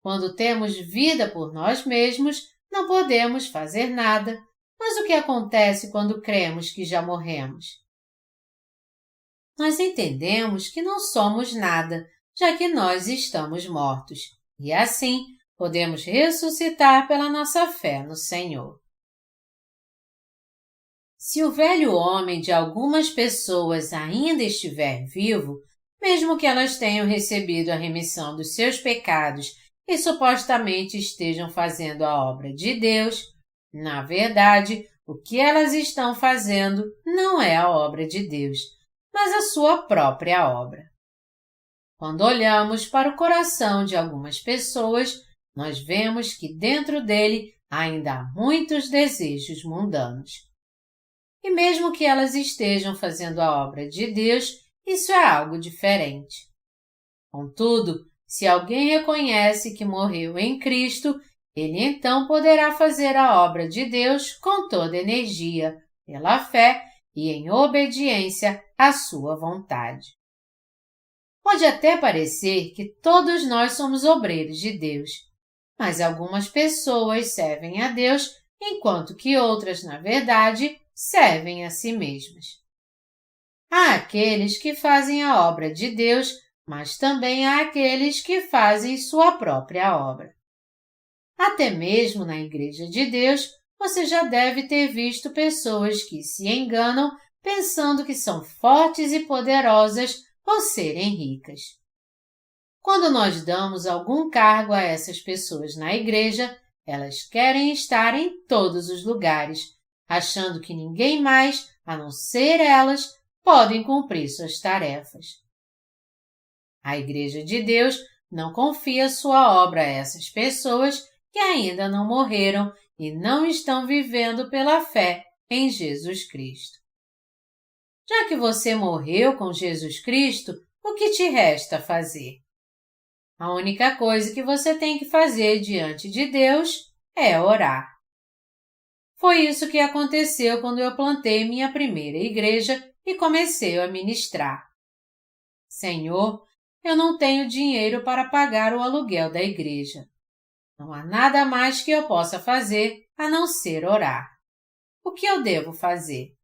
Quando temos vida por nós mesmos, não podemos fazer nada, mas o que acontece quando cremos que já morremos? Nós entendemos que não somos nada, já que nós estamos mortos, e assim podemos ressuscitar pela nossa fé no Senhor. Se o velho homem de algumas pessoas ainda estiver vivo, mesmo que elas tenham recebido a remissão dos seus pecados e supostamente estejam fazendo a obra de Deus, na verdade, o que elas estão fazendo não é a obra de Deus, mas a sua própria obra. Quando olhamos para o coração de algumas pessoas, nós vemos que dentro dele ainda há muitos desejos mundanos. E mesmo que elas estejam fazendo a obra de Deus, isso é algo diferente. Contudo, se alguém reconhece que morreu em Cristo, ele então poderá fazer a obra de Deus com toda energia, pela fé e em obediência à sua vontade. Pode até parecer que todos nós somos obreiros de Deus, mas algumas pessoas servem a Deus, enquanto que outras, na verdade, servem a si mesmas. Há aqueles que fazem a obra de Deus, mas também há aqueles que fazem sua própria obra. Até mesmo na Igreja de Deus, você já deve ter visto pessoas que se enganam pensando que são fortes e poderosas por serem ricas. Quando nós damos algum cargo a essas pessoas na igreja, elas querem estar em todos os lugares, achando que ninguém mais, a não ser elas, podem cumprir suas tarefas. A Igreja de Deus não confia sua obra a essas pessoas que ainda não morreram e não estão vivendo pela fé em Jesus Cristo. Já que você morreu com Jesus Cristo, o que te resta fazer? A única coisa que você tem que fazer diante de Deus é orar. Foi isso que aconteceu quando eu plantei minha primeira igreja e comecei a ministrar. Senhor, eu não tenho dinheiro para pagar o aluguel da igreja. Não há nada mais que eu possa fazer a não ser orar. O que eu devo fazer?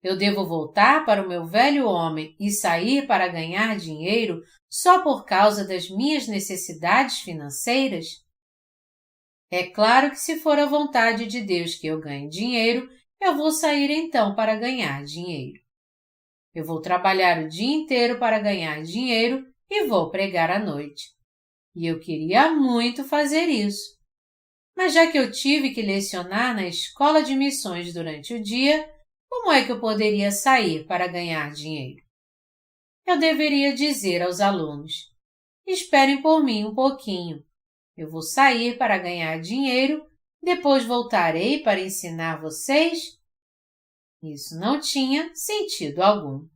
Eu devo voltar para o meu velho homem e sair para ganhar dinheiro só por causa das minhas necessidades financeiras? É claro que se for a vontade de Deus que eu ganhe dinheiro, eu vou sair então para ganhar dinheiro. Eu vou trabalhar o dia inteiro para ganhar dinheiro e vou pregar à noite. E eu queria muito fazer isso. Mas já que eu tive que lecionar na escola de missões durante o dia, como é que eu poderia sair para ganhar dinheiro? Eu deveria dizer aos alunos: esperem por mim um pouquinho. Eu vou sair para ganhar dinheiro, depois voltarei para ensinar vocês? Isso não tinha sentido algum.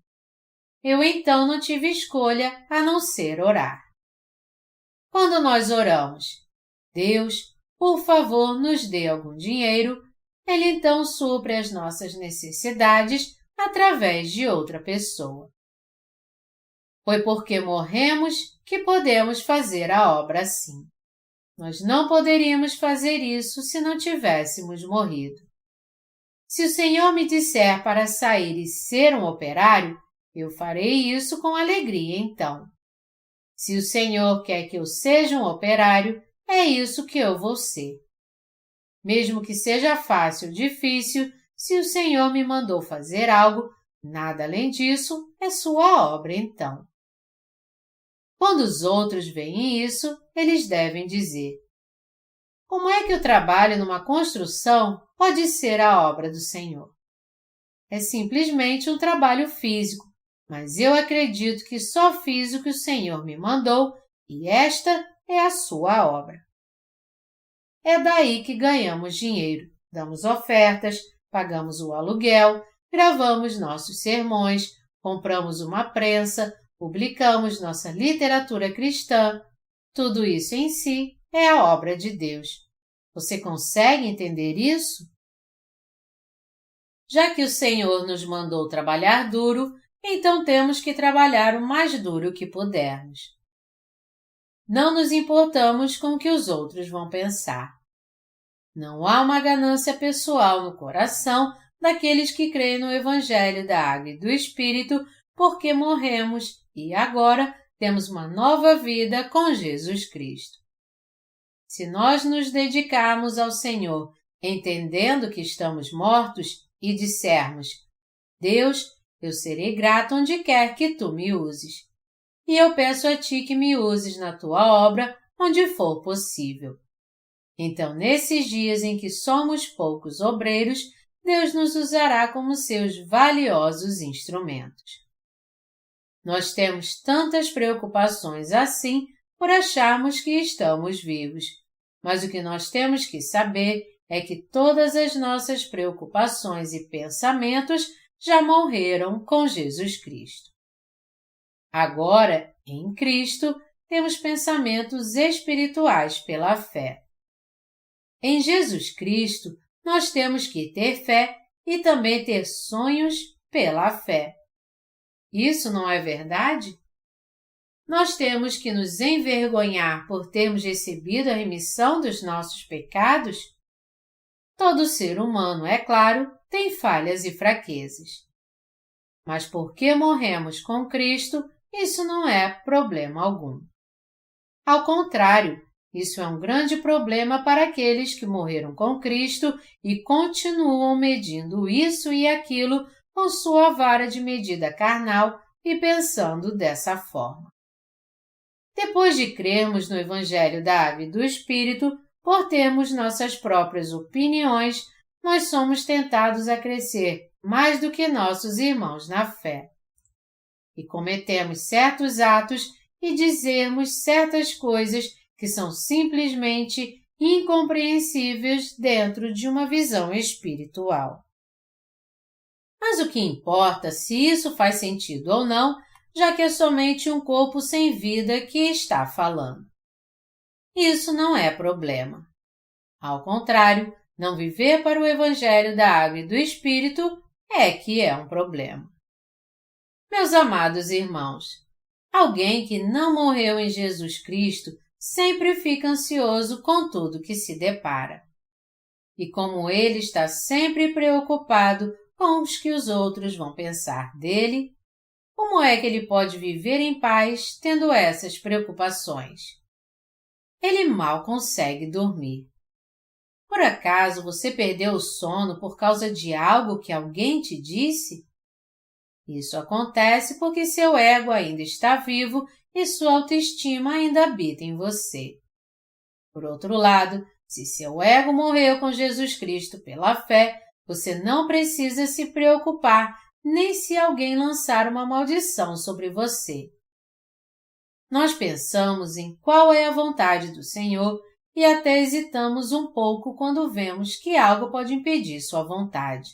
Eu então não tive escolha a não ser orar. Quando nós oramos, Deus, por favor, nos dê algum dinheiro, Ele então supre as nossas necessidades através de outra pessoa. Foi porque morremos que podemos fazer a obra assim. Nós não poderíamos fazer isso se não tivéssemos morrido. Se o Senhor me disser para sair e ser um operário, eu farei isso com alegria então. Se o Senhor quer que eu seja um operário, é isso que eu vou ser. Mesmo que seja fácil ou difícil, se o Senhor me mandou fazer algo, nada além disso é sua obra então. Quando os outros veem isso, eles devem dizer: como é que o trabalho numa construção pode ser a obra do Senhor? É simplesmente um trabalho físico, mas eu acredito que só fiz o que o Senhor me mandou e esta é a sua obra. É daí que ganhamos dinheiro, damos ofertas, pagamos o aluguel, gravamos nossos sermões, compramos uma prensa, publicamos nossa literatura cristã. Tudo isso em si é a obra de Deus. Você consegue entender isso? Já que o Senhor nos mandou trabalhar duro, então temos que trabalhar o mais duro que pudermos. Não nos importamos com o que os outros vão pensar. Não há uma ganância pessoal no coração daqueles que creem no Evangelho da Água e do Espírito, porque morremos e agora temos uma nova vida com Jesus Cristo. Se nós nos dedicarmos ao Senhor, entendendo que estamos mortos, e dissermos: Deus, eu serei grato onde quer que Tu me uses. E eu peço a Ti que me uses na Tua obra onde for possível. Então, nesses dias em que somos poucos obreiros, Deus nos usará como seus valiosos instrumentos. Nós temos tantas preocupações assim por acharmos que estamos vivos, mas o que nós temos que saber é que todas as nossas preocupações e pensamentos já morreram com Jesus Cristo. Agora, em Cristo, temos pensamentos espirituais pela fé. Em Jesus Cristo, nós temos que ter fé e também ter sonhos pela fé. Isso não é verdade? Nós temos que nos envergonhar por termos recebido a remissão dos nossos pecados? Todo ser humano, é claro, tem falhas e fraquezas. Mas porque morremos com Cristo, isso não é problema algum. Ao contrário, isso é um grande problema para aqueles que morreram com Cristo e continuam medindo isso e aquilo com sua vara de medida carnal e pensando dessa forma. Depois de crermos no Evangelho da Água e do Espírito, por termos nossas próprias opiniões, nós somos tentados a crescer mais do que nossos irmãos na fé. E cometemos certos atos e dizermos certas coisas que são simplesmente incompreensíveis dentro de uma visão espiritual. Mas o que importa se isso faz sentido ou não, já que é somente um corpo sem vida que está falando. Isso não é problema. Ao contrário, não viver para o Evangelho da Água e do Espírito é que é um problema. Meus amados irmãos, alguém que não morreu em Jesus Cristo sempre fica ansioso com tudo que se depara. E como ele está sempre preocupado com os que os outros vão pensar dele, como é que ele pode viver em paz tendo essas preocupações? Ele mal consegue dormir. Por acaso você perdeu o sono por causa de algo que alguém te disse? Isso acontece porque seu ego ainda está vivo e sua autoestima ainda habita em você. Por outro lado, se seu ego morreu com Jesus Cristo pela fé, você não precisa se preocupar nem se alguém lançar uma maldição sobre você. Nós pensamos em qual é a vontade do Senhor e até hesitamos um pouco quando vemos que algo pode impedir sua vontade.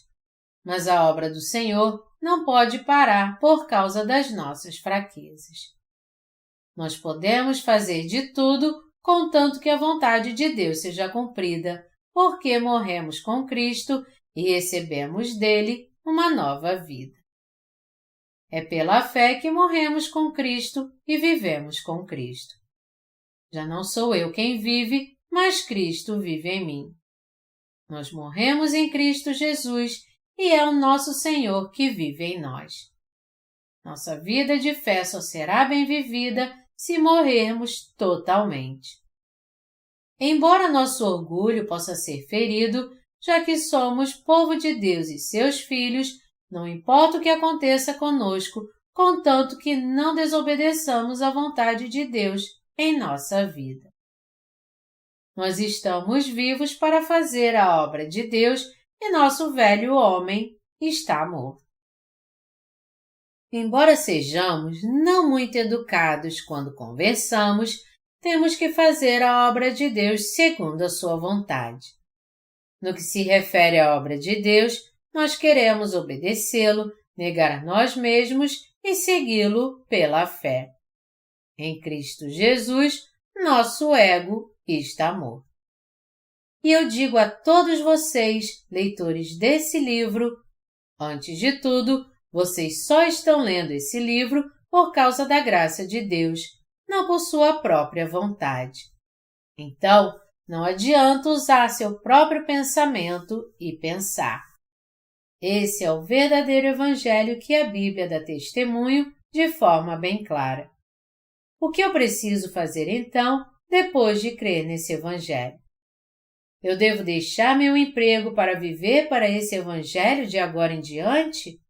Mas a obra do Senhor não pode parar por causa das nossas fraquezas. Nós podemos fazer de tudo, contanto que a vontade de Deus seja cumprida, porque morremos com Cristo e recebemos dele uma nova vida. É pela fé que morremos com Cristo e vivemos com Cristo. Já não sou eu quem vive, mas Cristo vive em mim. Nós morremos em Cristo Jesus e é o nosso Senhor que vive em nós. Nossa vida de fé só será bem vivida se morrermos totalmente. Embora nosso orgulho possa ser ferido, já que somos povo de Deus e seus filhos, não importa o que aconteça conosco, contanto que não desobedeçamos à vontade de Deus em nossa vida. Nós estamos vivos para fazer a obra de Deus e nosso velho homem está morto. Embora sejamos não muito educados quando conversamos, temos que fazer a obra de Deus segundo a sua vontade. No que se refere à obra de Deus, nós queremos obedecê-lo, negar a nós mesmos e segui-lo pela fé. Em Cristo Jesus, nosso ego está morto. E eu digo a todos vocês, leitores desse livro, antes de tudo, vocês só estão lendo esse livro por causa da graça de Deus, não por sua própria vontade. Então, não adianta usar seu próprio pensamento e pensar. Esse é o verdadeiro evangelho que a Bíblia dá testemunho de forma bem clara. O que eu preciso fazer então, depois de crer nesse evangelho? Eu devo deixar meu emprego para viver para esse evangelho de agora em diante?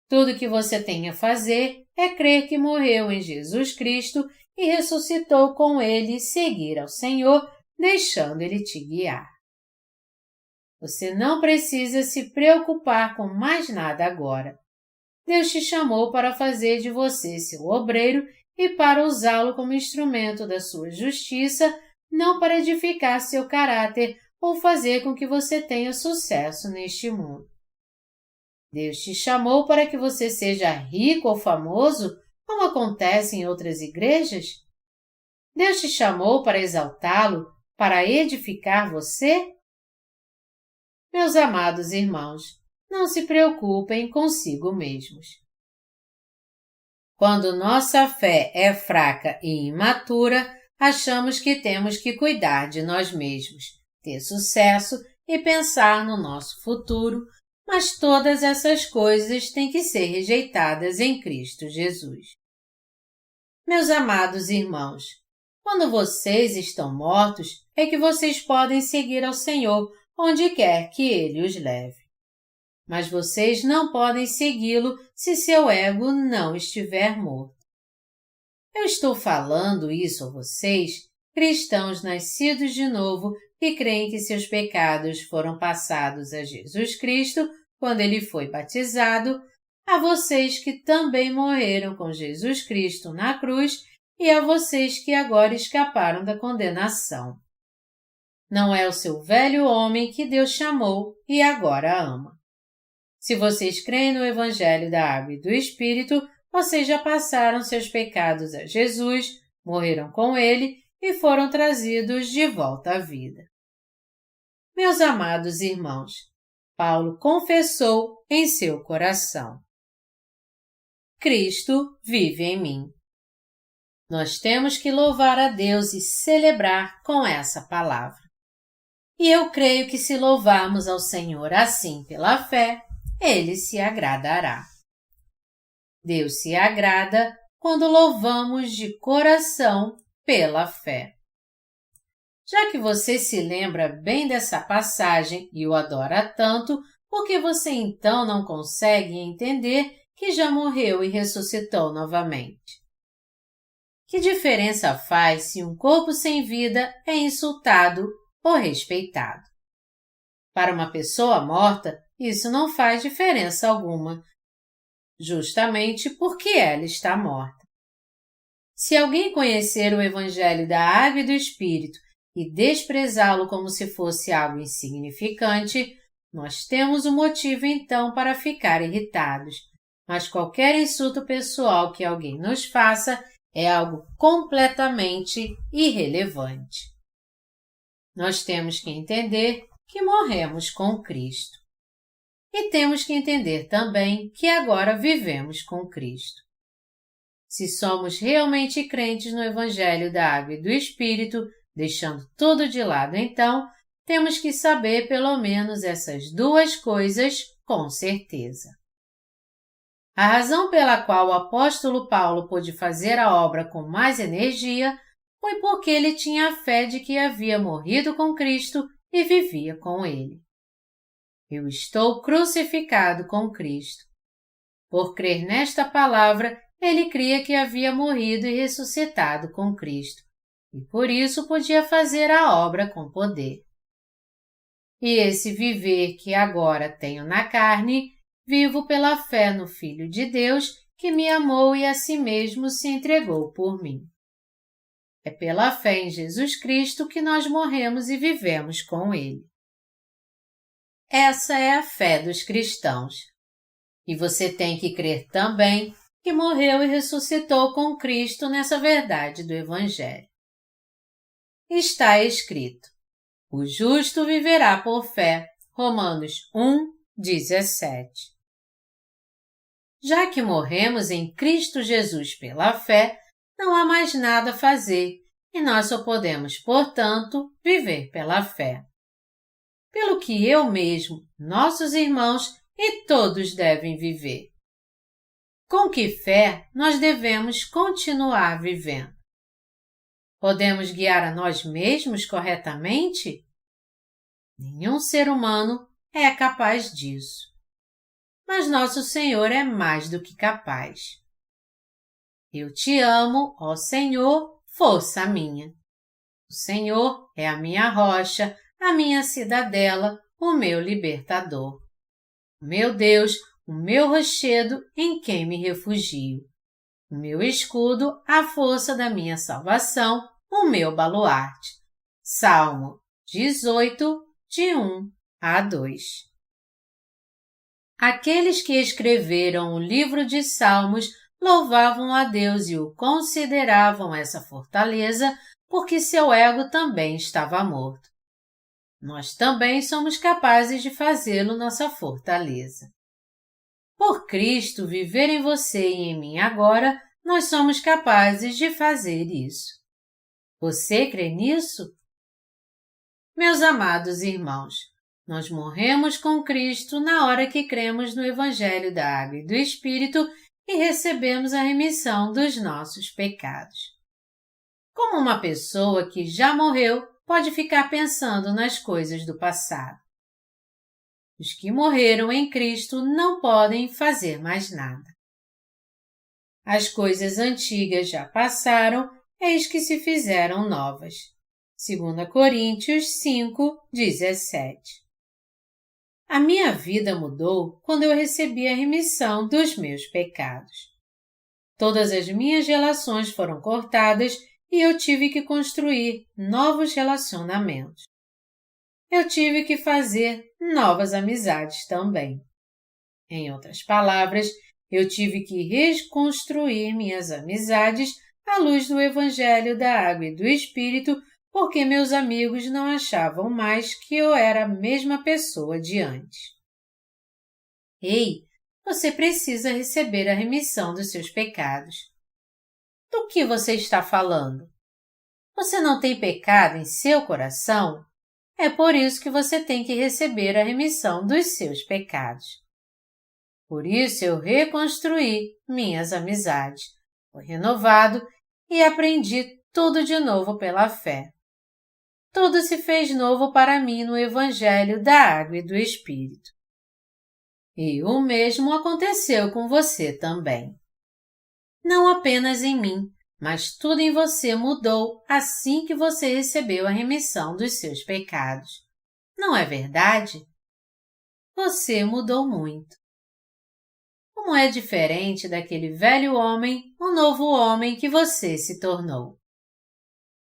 Tudo que você tem a fazer é crer que morreu em Jesus Cristo e ressuscitou com Ele e seguir ao Senhor, deixando Ele te guiar. Você não precisa se preocupar com mais nada agora. Deus te chamou para fazer de você seu obreiro e para usá-lo como instrumento da sua justiça, não para edificar seu caráter ou fazer com que você tenha sucesso neste mundo. Deus te chamou para que você seja rico ou famoso, como acontece em outras igrejas? Deus te chamou para exaltá-lo, para edificar você? Meus amados irmãos, não se preocupem consigo mesmos. Quando nossa fé é fraca e imatura, achamos que temos que cuidar de nós mesmos, ter sucesso e pensar no nosso futuro, mas todas essas coisas têm que ser rejeitadas em Cristo Jesus. Meus amados irmãos, quando vocês estão mortos, é que vocês podem seguir ao Senhor onde quer que Ele os leve. Mas vocês não podem segui-lo se seu ego não estiver morto. Eu estou falando isso a vocês, cristãos nascidos de novo que creem que seus pecados foram passados a Jesus Cristo quando Ele foi batizado, a vocês que também morreram com Jesus Cristo na cruz e a vocês que agora escaparam da condenação. Não é o seu velho homem que Deus chamou e agora ama. Se vocês creem no Evangelho da Água e do Espírito, vocês já passaram seus pecados a Jesus, morreram com Ele e foram trazidos de volta à vida. Meus amados irmãos, Paulo confessou em seu coração: Cristo vive em mim. Nós temos que louvar a Deus e celebrar com essa palavra. E eu creio que se louvarmos ao Senhor assim pela fé, Ele se agradará. Deus se agrada quando louvamos de coração pela fé. Já que você se lembra bem dessa passagem e o adora tanto, por que você então não consegue entender que já morreu e ressuscitou novamente? Que diferença faz se um corpo sem vida é insultado ou respeitado? Para uma pessoa morta, isso não faz diferença alguma, justamente porque ela está morta. Se alguém conhecer o Evangelho da Água e do Espírito e desprezá-lo como se fosse algo insignificante, nós temos um motivo então para ficar irritados, mas qualquer insulto pessoal que alguém nos faça é algo completamente irrelevante. Nós temos que entender que morremos com Cristo. E temos que entender também que agora vivemos com Cristo. Se somos realmente crentes no Evangelho da Água e do Espírito, deixando tudo de lado então, temos que saber pelo menos essas duas coisas com certeza. A razão pela qual o apóstolo Paulo pôde fazer a obra com mais energia foi porque ele tinha a fé de que havia morrido com Cristo e vivia com Ele. Eu estou crucificado com Cristo. Por crer nesta palavra, ele cria que havia morrido e ressuscitado com Cristo, e por isso podia fazer a obra com poder. E esse viver que agora tenho na carne, vivo pela fé no Filho de Deus, que me amou e a si mesmo se entregou por mim. É pela fé em Jesus Cristo que nós morremos e vivemos com Ele. Essa é a fé dos cristãos. E você tem que crer também que morreu e ressuscitou com Cristo nessa verdade do Evangelho. Está escrito: o justo viverá por fé. Romanos 1:17. Já que morremos em Cristo Jesus pela fé, não há mais nada a fazer e nós só podemos, portanto, viver pela fé. Pelo que eu mesmo, nossos irmãos e todos devem viver. Com que fé nós devemos continuar vivendo? Podemos guiar a nós mesmos corretamente? Nenhum ser humano é capaz disso. Mas nosso Senhor é mais do que capaz. Eu te amo, ó Senhor, força minha. O Senhor é a minha rocha, a minha cidadela, o meu libertador. O meu Deus, o meu rochedo em quem me refugio. O meu escudo, a força da minha salvação, o meu baluarte. Salmo 18, de 1-2. Aqueles que escreveram o livro de Salmos louvavam a Deus e o consideravam essa fortaleza porque seu ego também estava morto. Nós também somos capazes de fazê-lo nossa fortaleza. Por Cristo viver em você e em mim agora, nós somos capazes de fazer isso. Você crê nisso? Meus amados irmãos, nós morremos com Cristo na hora que cremos no Evangelho da Água e do Espírito e recebemos a remissão dos nossos pecados. Como uma pessoa que já morreu pode ficar pensando nas coisas do passado? Os que morreram em Cristo não podem fazer mais nada. As coisas antigas já passaram, eis que se fizeram novas. 2 Coríntios 5:17. A minha vida mudou quando eu recebi a remissão dos meus pecados. Todas as minhas relações foram cortadas e eu tive que construir novos relacionamentos. Eu tive que fazer novas amizades também. Em outras palavras, eu tive que reconstruir minhas amizades à luz do Evangelho da Água e do Espírito, porque meus amigos não achavam mais que eu era a mesma pessoa de antes. Ei, você precisa receber a remissão dos seus pecados. Do que você está falando? Você não tem pecado em seu coração? É por isso que você tem que receber a remissão dos seus pecados. Por isso eu reconstruí minhas amizades, fui renovado e aprendi tudo de novo pela fé. Tudo se fez novo para mim no Evangelho da Água e do Espírito. E o mesmo aconteceu com você também. Não apenas em mim, mas tudo em você mudou assim que você recebeu a remissão dos seus pecados. Não é verdade? Você mudou muito. Como é diferente daquele velho homem, o novo homem que você se tornou.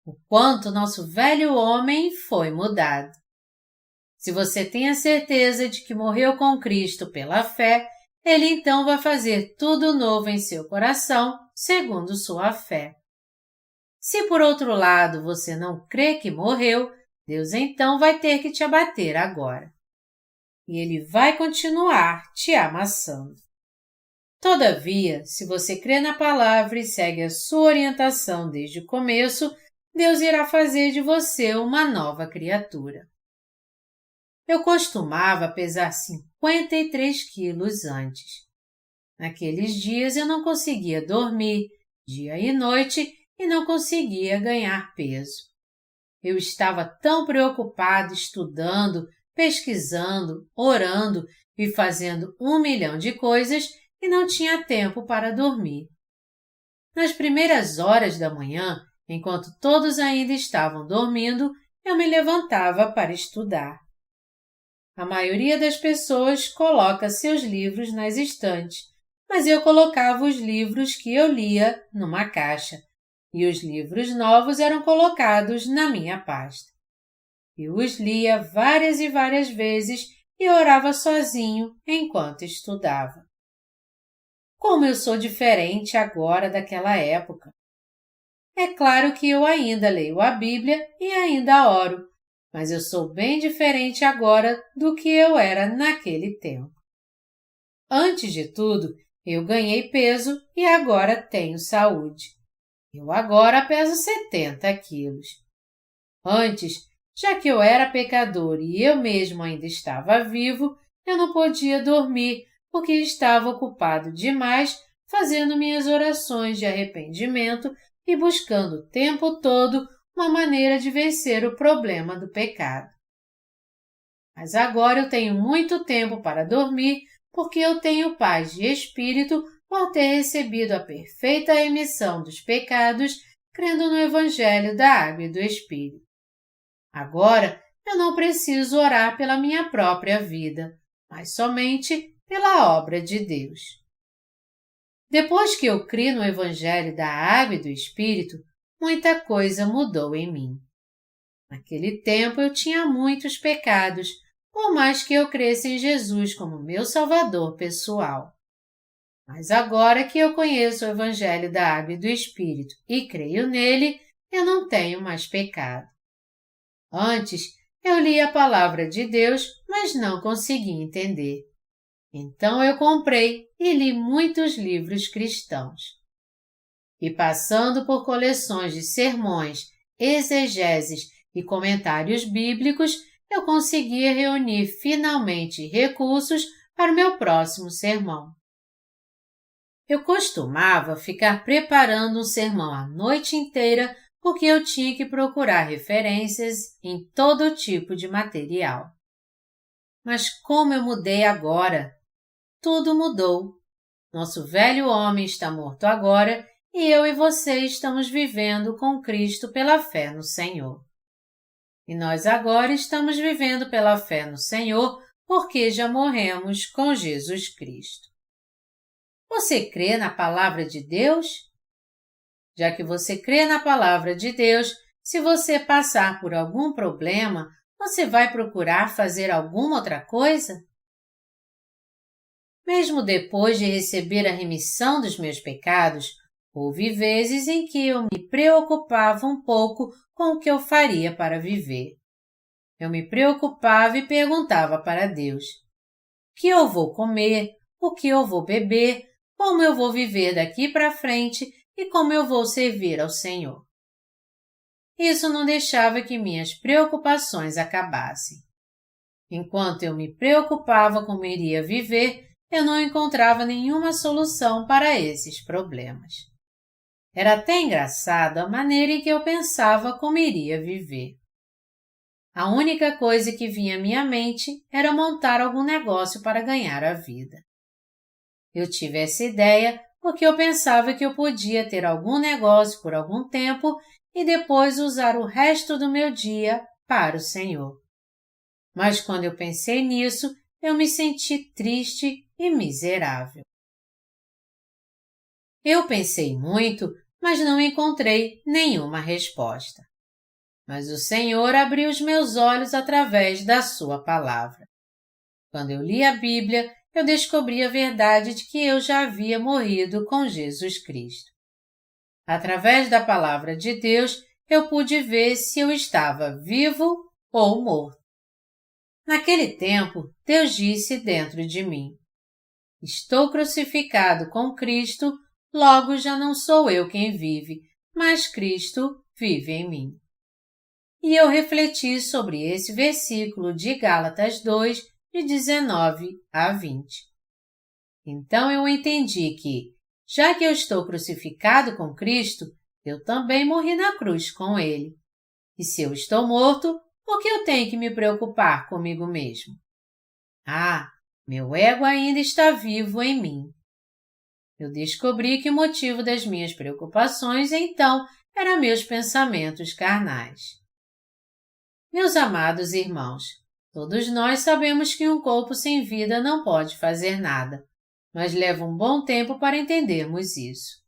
O quanto nosso velho homem foi mudado. Se você tem a certeza de que morreu com Cristo pela fé, Ele então vai fazer tudo novo em seu coração, segundo sua fé. Se por outro lado você não crê que morreu, Deus então vai ter que te abater agora. E Ele vai continuar te amassando. Todavia, se você crê na palavra e segue a sua orientação desde o começo, Deus irá fazer de você uma nova criatura. Eu costumava pesar 53 quilos antes. Naqueles dias eu não conseguia dormir, dia e noite, e não conseguia ganhar peso. Eu estava tão preocupado estudando, pesquisando, orando e fazendo 1 milhão de coisas e não tinha tempo para dormir. Nas primeiras horas da manhã, enquanto todos ainda estavam dormindo, eu me levantava para estudar. A maioria das pessoas coloca seus livros nas estantes, mas eu colocava os livros que eu lia numa caixa, e os livros novos eram colocados na minha pasta. Eu os lia várias e várias vezes e orava sozinho enquanto estudava. Como eu sou diferente agora daquela época! É claro que eu ainda leio a Bíblia e ainda oro, mas eu sou bem diferente agora do que eu era naquele tempo. Antes de tudo, eu ganhei peso e agora tenho saúde. Eu agora peso 70 quilos. Antes, já que eu era pecador e eu mesmo ainda estava vivo, eu não podia dormir porque estava ocupado demais fazendo minhas orações de arrependimento e buscando o tempo todo uma maneira de vencer o problema do pecado. Mas agora eu tenho muito tempo para dormir porque eu tenho paz de espírito por ter recebido a perfeita remissão dos pecados crendo no Evangelho da Água e do Espírito. Agora eu não preciso orar pela minha própria vida, mas somente pela obra de Deus. Depois que eu criei no Evangelho da Água e do Espírito, muita coisa mudou em mim. Naquele tempo eu tinha muitos pecados, por mais que eu cresça em Jesus como meu Salvador pessoal. Mas agora que eu conheço o Evangelho da Água e do Espírito e creio nele, eu não tenho mais pecado. Antes, eu lia a palavra de Deus, mas não conseguia entender. Então eu comprei e li muitos livros cristãos. E passando por coleções de sermões, exegeses e comentários bíblicos, eu conseguia reunir finalmente recursos para o meu próximo sermão. Eu costumava ficar preparando um sermão a noite inteira porque eu tinha que procurar referências em todo tipo de material. Mas como eu mudei agora? Tudo mudou. Nosso velho homem está morto agora e eu e você estamos vivendo com Cristo pela fé no Senhor. E nós agora estamos vivendo pela fé no Senhor porque já morremos com Jesus Cristo. Você crê na palavra de Deus? Já que você crê na palavra de Deus, se você passar por algum problema, você vai procurar fazer alguma outra coisa? Mesmo depois de receber a remissão dos meus pecados, houve vezes em que eu me preocupava um pouco com o que eu faria para viver. Eu me preocupava e perguntava para Deus: o que eu vou comer? O que eu vou beber? Como eu vou viver daqui para frente e como eu vou servir ao Senhor? Isso não deixava que minhas preocupações acabassem. Enquanto eu me preocupava como iria viver, eu não encontrava nenhuma solução para esses problemas. Era até engraçado a maneira em que eu pensava como iria viver. A única coisa que vinha à minha mente era montar algum negócio para ganhar a vida. Eu tive essa ideia porque eu pensava que eu podia ter algum negócio por algum tempo e depois usar o resto do meu dia para o Senhor. Mas quando eu pensei nisso, eu me senti triste e miserável. Eu pensei muito, mas não encontrei nenhuma resposta. Mas o Senhor abriu os meus olhos através da sua palavra. Quando eu li a Bíblia, eu descobri a verdade de que eu já havia morrido com Jesus Cristo. Através da palavra de Deus, eu pude ver se eu estava vivo ou morto. Naquele tempo, Deus disse dentro de mim: estou crucificado com Cristo, logo já não sou eu quem vive, mas Cristo vive em mim. E eu refleti sobre esse versículo de Gálatas 2, de 19 a 20. Então eu entendi que, já que eu estou crucificado com Cristo, eu também morri na cruz com Ele. E se eu estou morto, por que eu tenho que me preocupar comigo mesmo? Ah, meu ego ainda está vivo em mim. Eu descobri que o motivo das minhas preocupações, então, eram meus pensamentos carnais. Meus amados irmãos, todos nós sabemos que um corpo sem vida não pode fazer nada, mas leva um bom tempo para entendermos isso.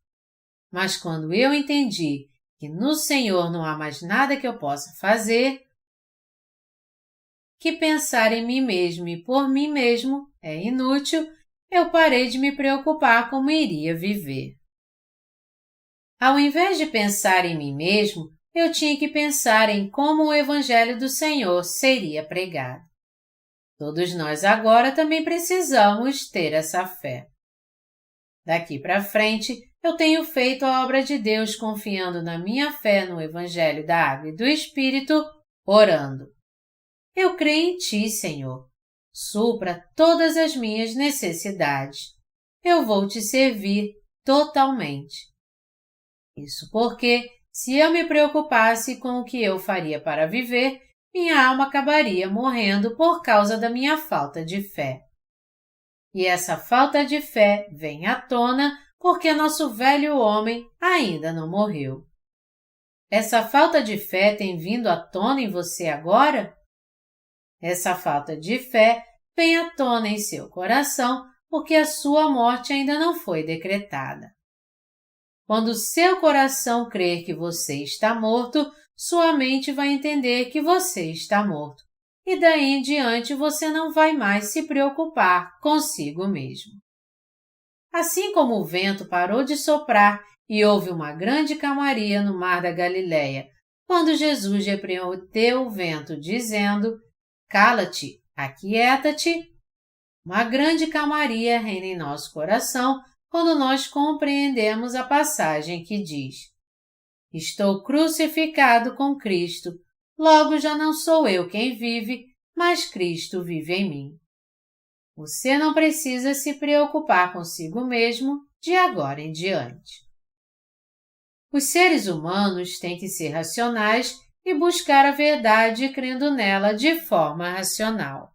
Mas quando eu entendi que no Senhor não há mais nada que eu possa fazer, que pensar em mim mesmo e por mim mesmo é inútil, eu parei de me preocupar como iria viver. Ao invés de pensar em mim mesmo, eu tinha que pensar em como o Evangelho do Senhor seria pregado. Todos nós agora também precisamos ter essa fé. Daqui para frente, eu tenho feito a obra de Deus confiando na minha fé no Evangelho da Água e do Espírito, orando. Eu creio em Ti, Senhor. Supra todas as minhas necessidades. Eu vou Te servir totalmente. Isso porque, se eu me preocupasse com o que eu faria para viver, minha alma acabaria morrendo por causa da minha falta de fé. E essa falta de fé vem à tona porque nosso velho homem ainda não morreu. Essa falta de fé tem vindo à tona em você agora? Essa falta de fé vem à tona em seu coração porque a sua morte ainda não foi decretada. Quando seu coração crer que você está morto, sua mente vai entender que você está morto. E daí em diante você não vai mais se preocupar consigo mesmo. Assim como o vento parou de soprar e houve uma grande calmaria no mar da Galileia, quando Jesus repreendeu o vento dizendo: "Cala-te, aquieta-te", uma grande calmaria reina em nosso coração quando nós compreendemos a passagem que diz: "Estou crucificado com Cristo, logo já não sou eu quem vive, mas Cristo vive em mim." Você não precisa se preocupar consigo mesmo de agora em diante. Os seres humanos têm que ser racionais e buscar a verdade crendo nela de forma racional.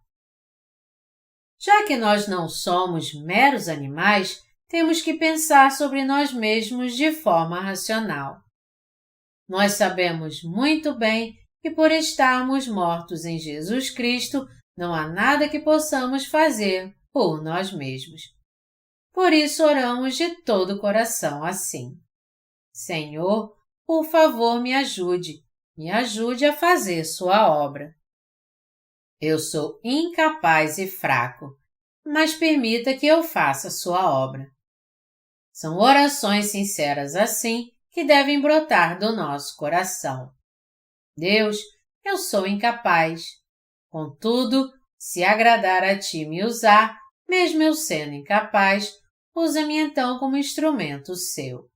Já que nós não somos meros animais, temos que pensar sobre nós mesmos de forma racional. Nós sabemos muito bem que por estarmos mortos em Jesus Cristo, não há nada que possamos fazer por nós mesmos. Por isso oramos de todo o coração assim: Senhor, por favor me ajude a fazer sua obra. Eu sou incapaz e fraco, mas permita que eu faça sua obra. São orações sinceras assim que devem brotar do nosso coração. Deus, eu sou incapaz. Contudo, se agradar a Ti me usar, mesmo eu sendo incapaz, usa-me então como instrumento seu.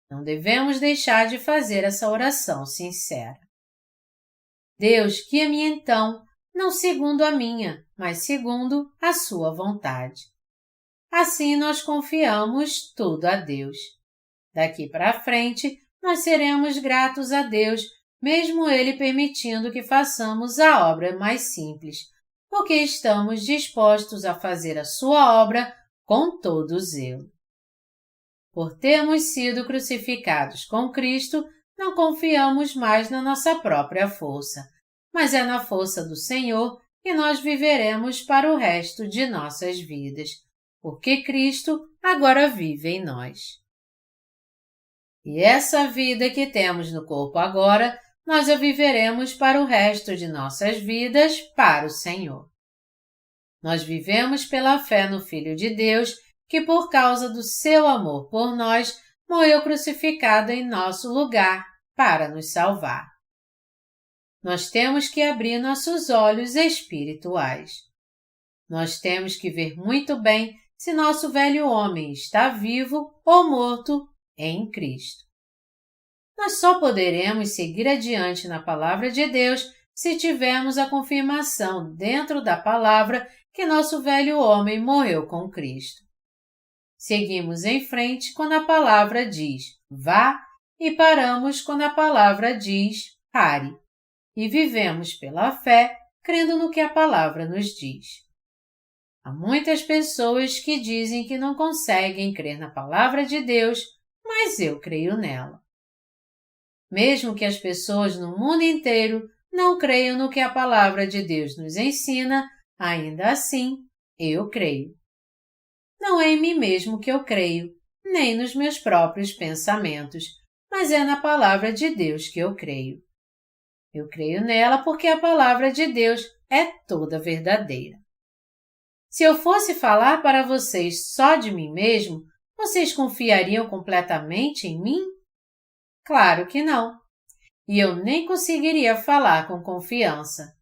Não devemos deixar de fazer essa oração sincera. Deus, guia-me então, não segundo a minha, mas segundo a sua vontade. Assim nós confiamos tudo a Deus. Daqui para frente, nós seremos gratos a Deus, mesmo Ele permitindo que façamos a obra mais simples, porque estamos dispostos a fazer a sua obra com todo zelo. Por termos sido crucificados com Cristo, não confiamos mais na nossa própria força, mas é na força do Senhor que nós viveremos para o resto de nossas vidas, porque Cristo agora vive em nós. E essa vida que temos no corpo agora, nós a viveremos para o resto de nossas vidas para o Senhor. Nós vivemos pela fé no Filho de Deus, que por causa do seu amor por nós, morreu crucificado em nosso lugar para nos salvar. Nós temos que abrir nossos olhos espirituais. Nós temos que ver muito bem se nosso velho homem está vivo ou morto em Cristo. Nós só poderemos seguir adiante na Palavra de Deus se tivermos a confirmação dentro da Palavra que nosso velho homem morreu com Cristo. Seguimos em frente quando a Palavra diz vá e paramos quando a Palavra diz pare. E vivemos pela fé, crendo no que a Palavra nos diz. Há muitas pessoas que dizem que não conseguem crer na Palavra de Deus, mas eu creio nela. Mesmo que as pessoas no mundo inteiro não creiam no que a Palavra de Deus nos ensina, ainda assim, eu creio. Não é em mim mesmo que eu creio, nem nos meus próprios pensamentos, mas é na Palavra de Deus que eu creio. Eu creio nela porque a palavra de Deus é toda verdadeira. Se eu fosse falar para vocês só de mim mesmo, vocês confiariam completamente em mim? Claro que não. E eu nem conseguiria falar com confiança.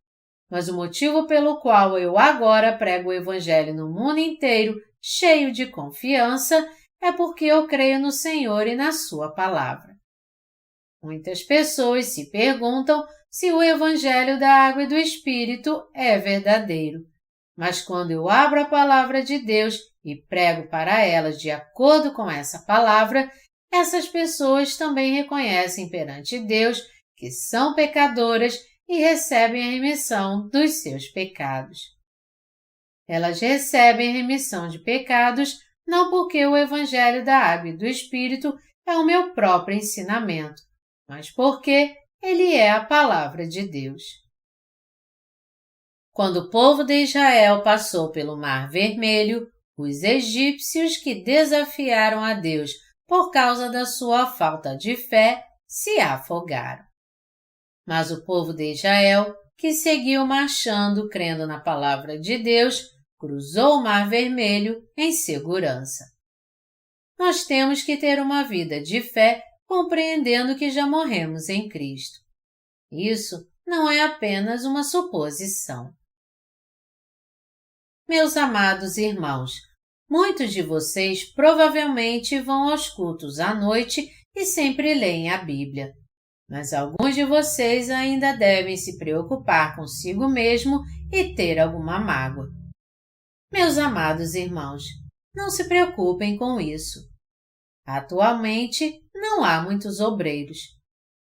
Mas o motivo pelo qual eu agora prego o Evangelho no mundo inteiro, cheio de confiança, é porque eu creio no Senhor e na Sua palavra. Muitas pessoas se perguntam se o Evangelho da Água e do Espírito é verdadeiro. Mas quando eu abro a palavra de Deus e prego para elas de acordo com essa palavra, essas pessoas também reconhecem perante Deus que são pecadoras e recebem a remissão dos seus pecados. Elas recebem remissão de pecados não porque o Evangelho da Água e do Espírito é o meu próprio ensinamento, mas porque ele é a palavra de Deus. Quando o povo de Israel passou pelo Mar Vermelho, os egípcios que desafiaram a Deus por causa da sua falta de fé se afogaram. Mas o povo de Israel, que seguiu marchando crendo na palavra de Deus, cruzou o Mar Vermelho em segurança. Nós temos que ter uma vida de fé compreendendo que já morremos em Cristo. Isso não é apenas uma suposição. Meus amados irmãos, muitos de vocês provavelmente vão aos cultos à noite e sempre leem a Bíblia. Mas alguns de vocês ainda devem se preocupar consigo mesmo e ter alguma mágoa. Meus amados irmãos, não se preocupem com isso. Atualmente, não há muitos obreiros.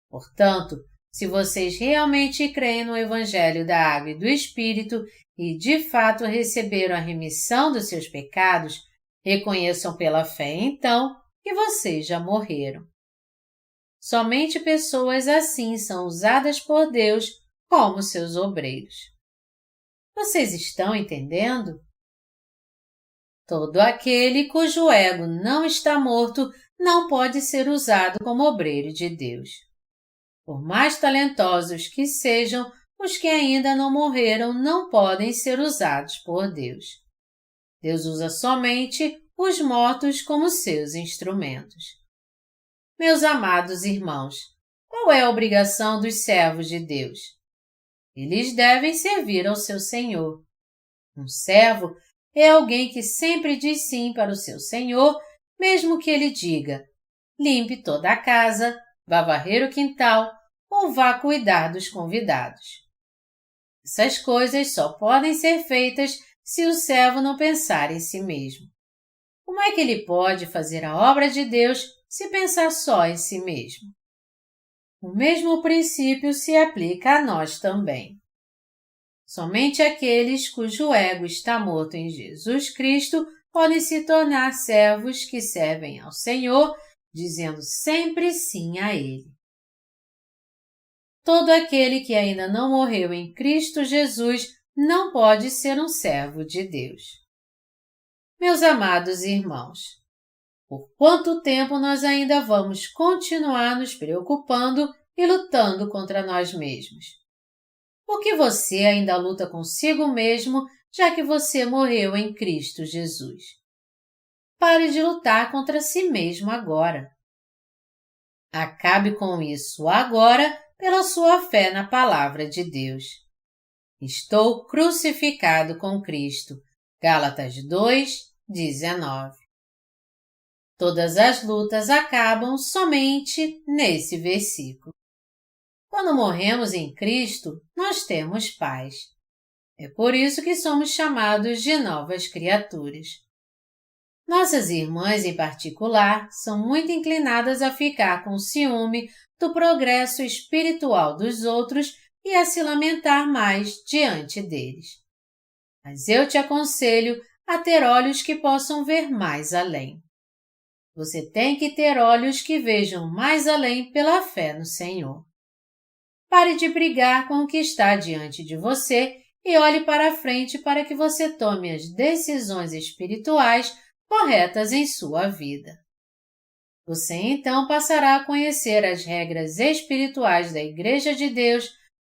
Portanto, se vocês realmente creem no Evangelho da Água e do Espírito e de fato receberam a remissão dos seus pecados, reconheçam pela fé então que vocês já morreram. Somente pessoas assim são usadas por Deus como seus obreiros. Vocês estão entendendo? Todo aquele cujo ego não está morto não pode ser usado como obreiro de Deus. Por mais talentosos que sejam, os que ainda não morreram não podem ser usados por Deus. Deus usa somente os mortos como seus instrumentos. Meus amados irmãos, qual é a obrigação dos servos de Deus? Eles devem servir ao seu Senhor. Um servo é alguém que sempre diz sim para o seu Senhor, mesmo que ele diga: limpe toda a casa, vá varrer o quintal ou vá cuidar dos convidados. Essas coisas só podem ser feitas se o servo não pensar em si mesmo. Como é que ele pode fazer a obra de Deus se pensar só em si mesmo? O mesmo princípio se aplica a nós também. Somente aqueles cujo ego está morto em Jesus Cristo podem se tornar servos que servem ao Senhor, dizendo sempre sim a Ele. Todo aquele que ainda não morreu em Cristo Jesus não pode ser um servo de Deus. Meus amados irmãos, por quanto tempo nós ainda vamos continuar nos preocupando e lutando contra nós mesmos? Por que você ainda luta consigo mesmo, já que você morreu em Cristo Jesus? Pare de lutar contra si mesmo agora. Acabe com isso agora pela sua fé na palavra de Deus. Estou crucificado com Cristo. Gálatas 2:19. Todas as lutas acabam somente nesse versículo. Quando morremos em Cristo, nós temos paz. É por isso que somos chamados de novas criaturas. Nossas irmãs, em particular, são muito inclinadas a ficar com ciúme do progresso espiritual dos outros e a se lamentar mais diante deles. Mas eu te aconselho a ter olhos que possam ver mais além. Você tem que ter olhos que vejam mais além pela fé no Senhor. Pare de brigar com o que está diante de você e olhe para frente para que você tome as decisões espirituais corretas em sua vida. Você então passará a conhecer as regras espirituais da Igreja de Deus,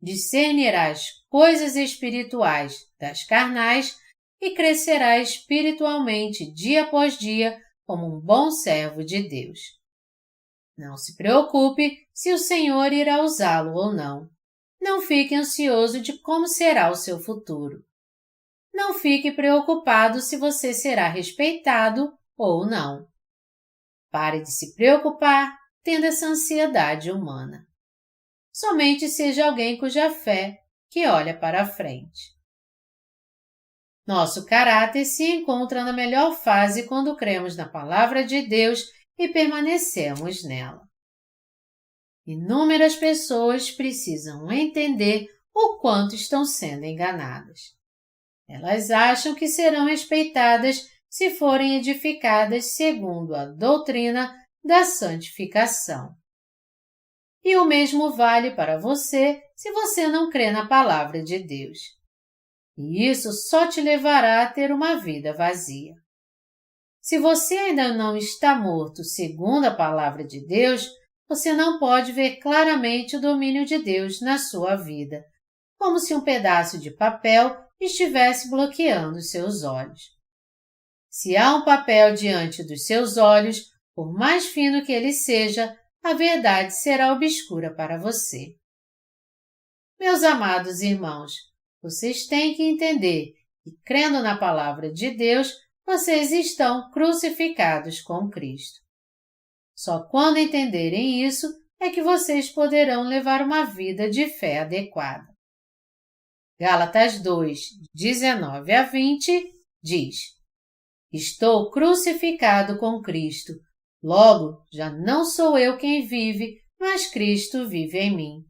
discernirás coisas espirituais das carnais e crescerás espiritualmente dia após dia como um bom servo de Deus. Não se preocupe se o Senhor irá usá-lo ou não. Não fique ansioso de como será o seu futuro. Não fique preocupado se você será respeitado ou não. Pare de se preocupar tendo essa ansiedade humana. Somente seja alguém cuja fé que olha para a frente. Nosso caráter se encontra na melhor fase quando cremos na Palavra de Deus e permanecemos nela. Inúmeras pessoas precisam entender o quanto estão sendo enganadas. Elas acham que serão respeitadas se forem edificadas segundo a doutrina da santificação. E o mesmo vale para você se você não crê na Palavra de Deus. E isso só te levará a ter uma vida vazia. Se você ainda não está morto segundo a Palavra de Deus, você não pode ver claramente o domínio de Deus na sua vida, como se um pedaço de papel estivesse bloqueando seus olhos. Se há um papel diante dos seus olhos, por mais fino que ele seja, a verdade será obscura para você. Meus amados irmãos, vocês têm que entender que, crendo na Palavra de Deus, vocês estão crucificados com Cristo. Só quando entenderem isso é que vocês poderão levar uma vida de fé adequada. Gálatas 2, 19 a 20, diz: Estou crucificado com Cristo. Logo, já não sou eu quem vive, mas Cristo vive em mim.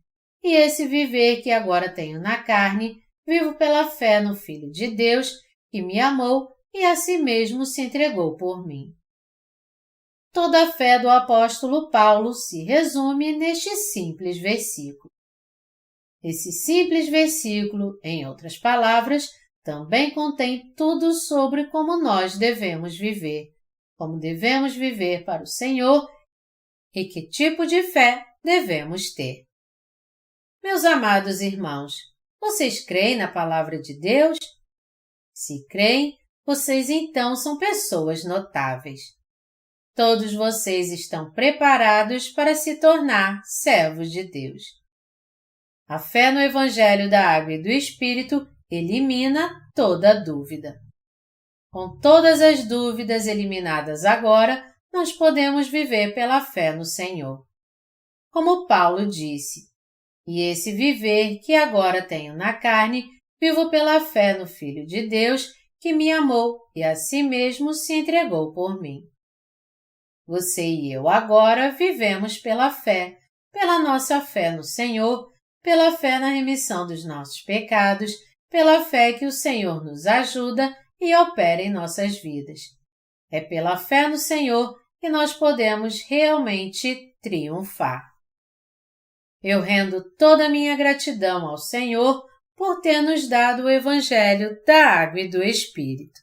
E esse viver que agora tenho na carne, vivo pela fé no Filho de Deus, que me amou e a si mesmo se entregou por mim. Toda a fé do apóstolo Paulo se resume neste simples versículo. Esse simples versículo, em outras palavras, também contém tudo sobre como nós devemos viver, como devemos viver para o Senhor e que tipo de fé devemos ter. Meus amados irmãos, vocês creem na Palavra de Deus? Se creem, vocês então são pessoas notáveis. Todos vocês estão preparados para se tornar servos de Deus. A fé no Evangelho da Água e do Espírito elimina toda dúvida. Com todas as dúvidas eliminadas agora, nós podemos viver pela fé no Senhor. Como Paulo disse, e esse viver que agora tenho na carne, vivo pela fé no Filho de Deus, que me amou e a si mesmo se entregou por mim. Você e eu agora vivemos pela fé, pela nossa fé no Senhor, pela fé na remissão dos nossos pecados, pela fé que o Senhor nos ajuda e opera em nossas vidas. É pela fé no Senhor que nós podemos realmente triunfar. Eu rendo toda a minha gratidão ao Senhor por ter nos dado o Evangelho da Água e do Espírito.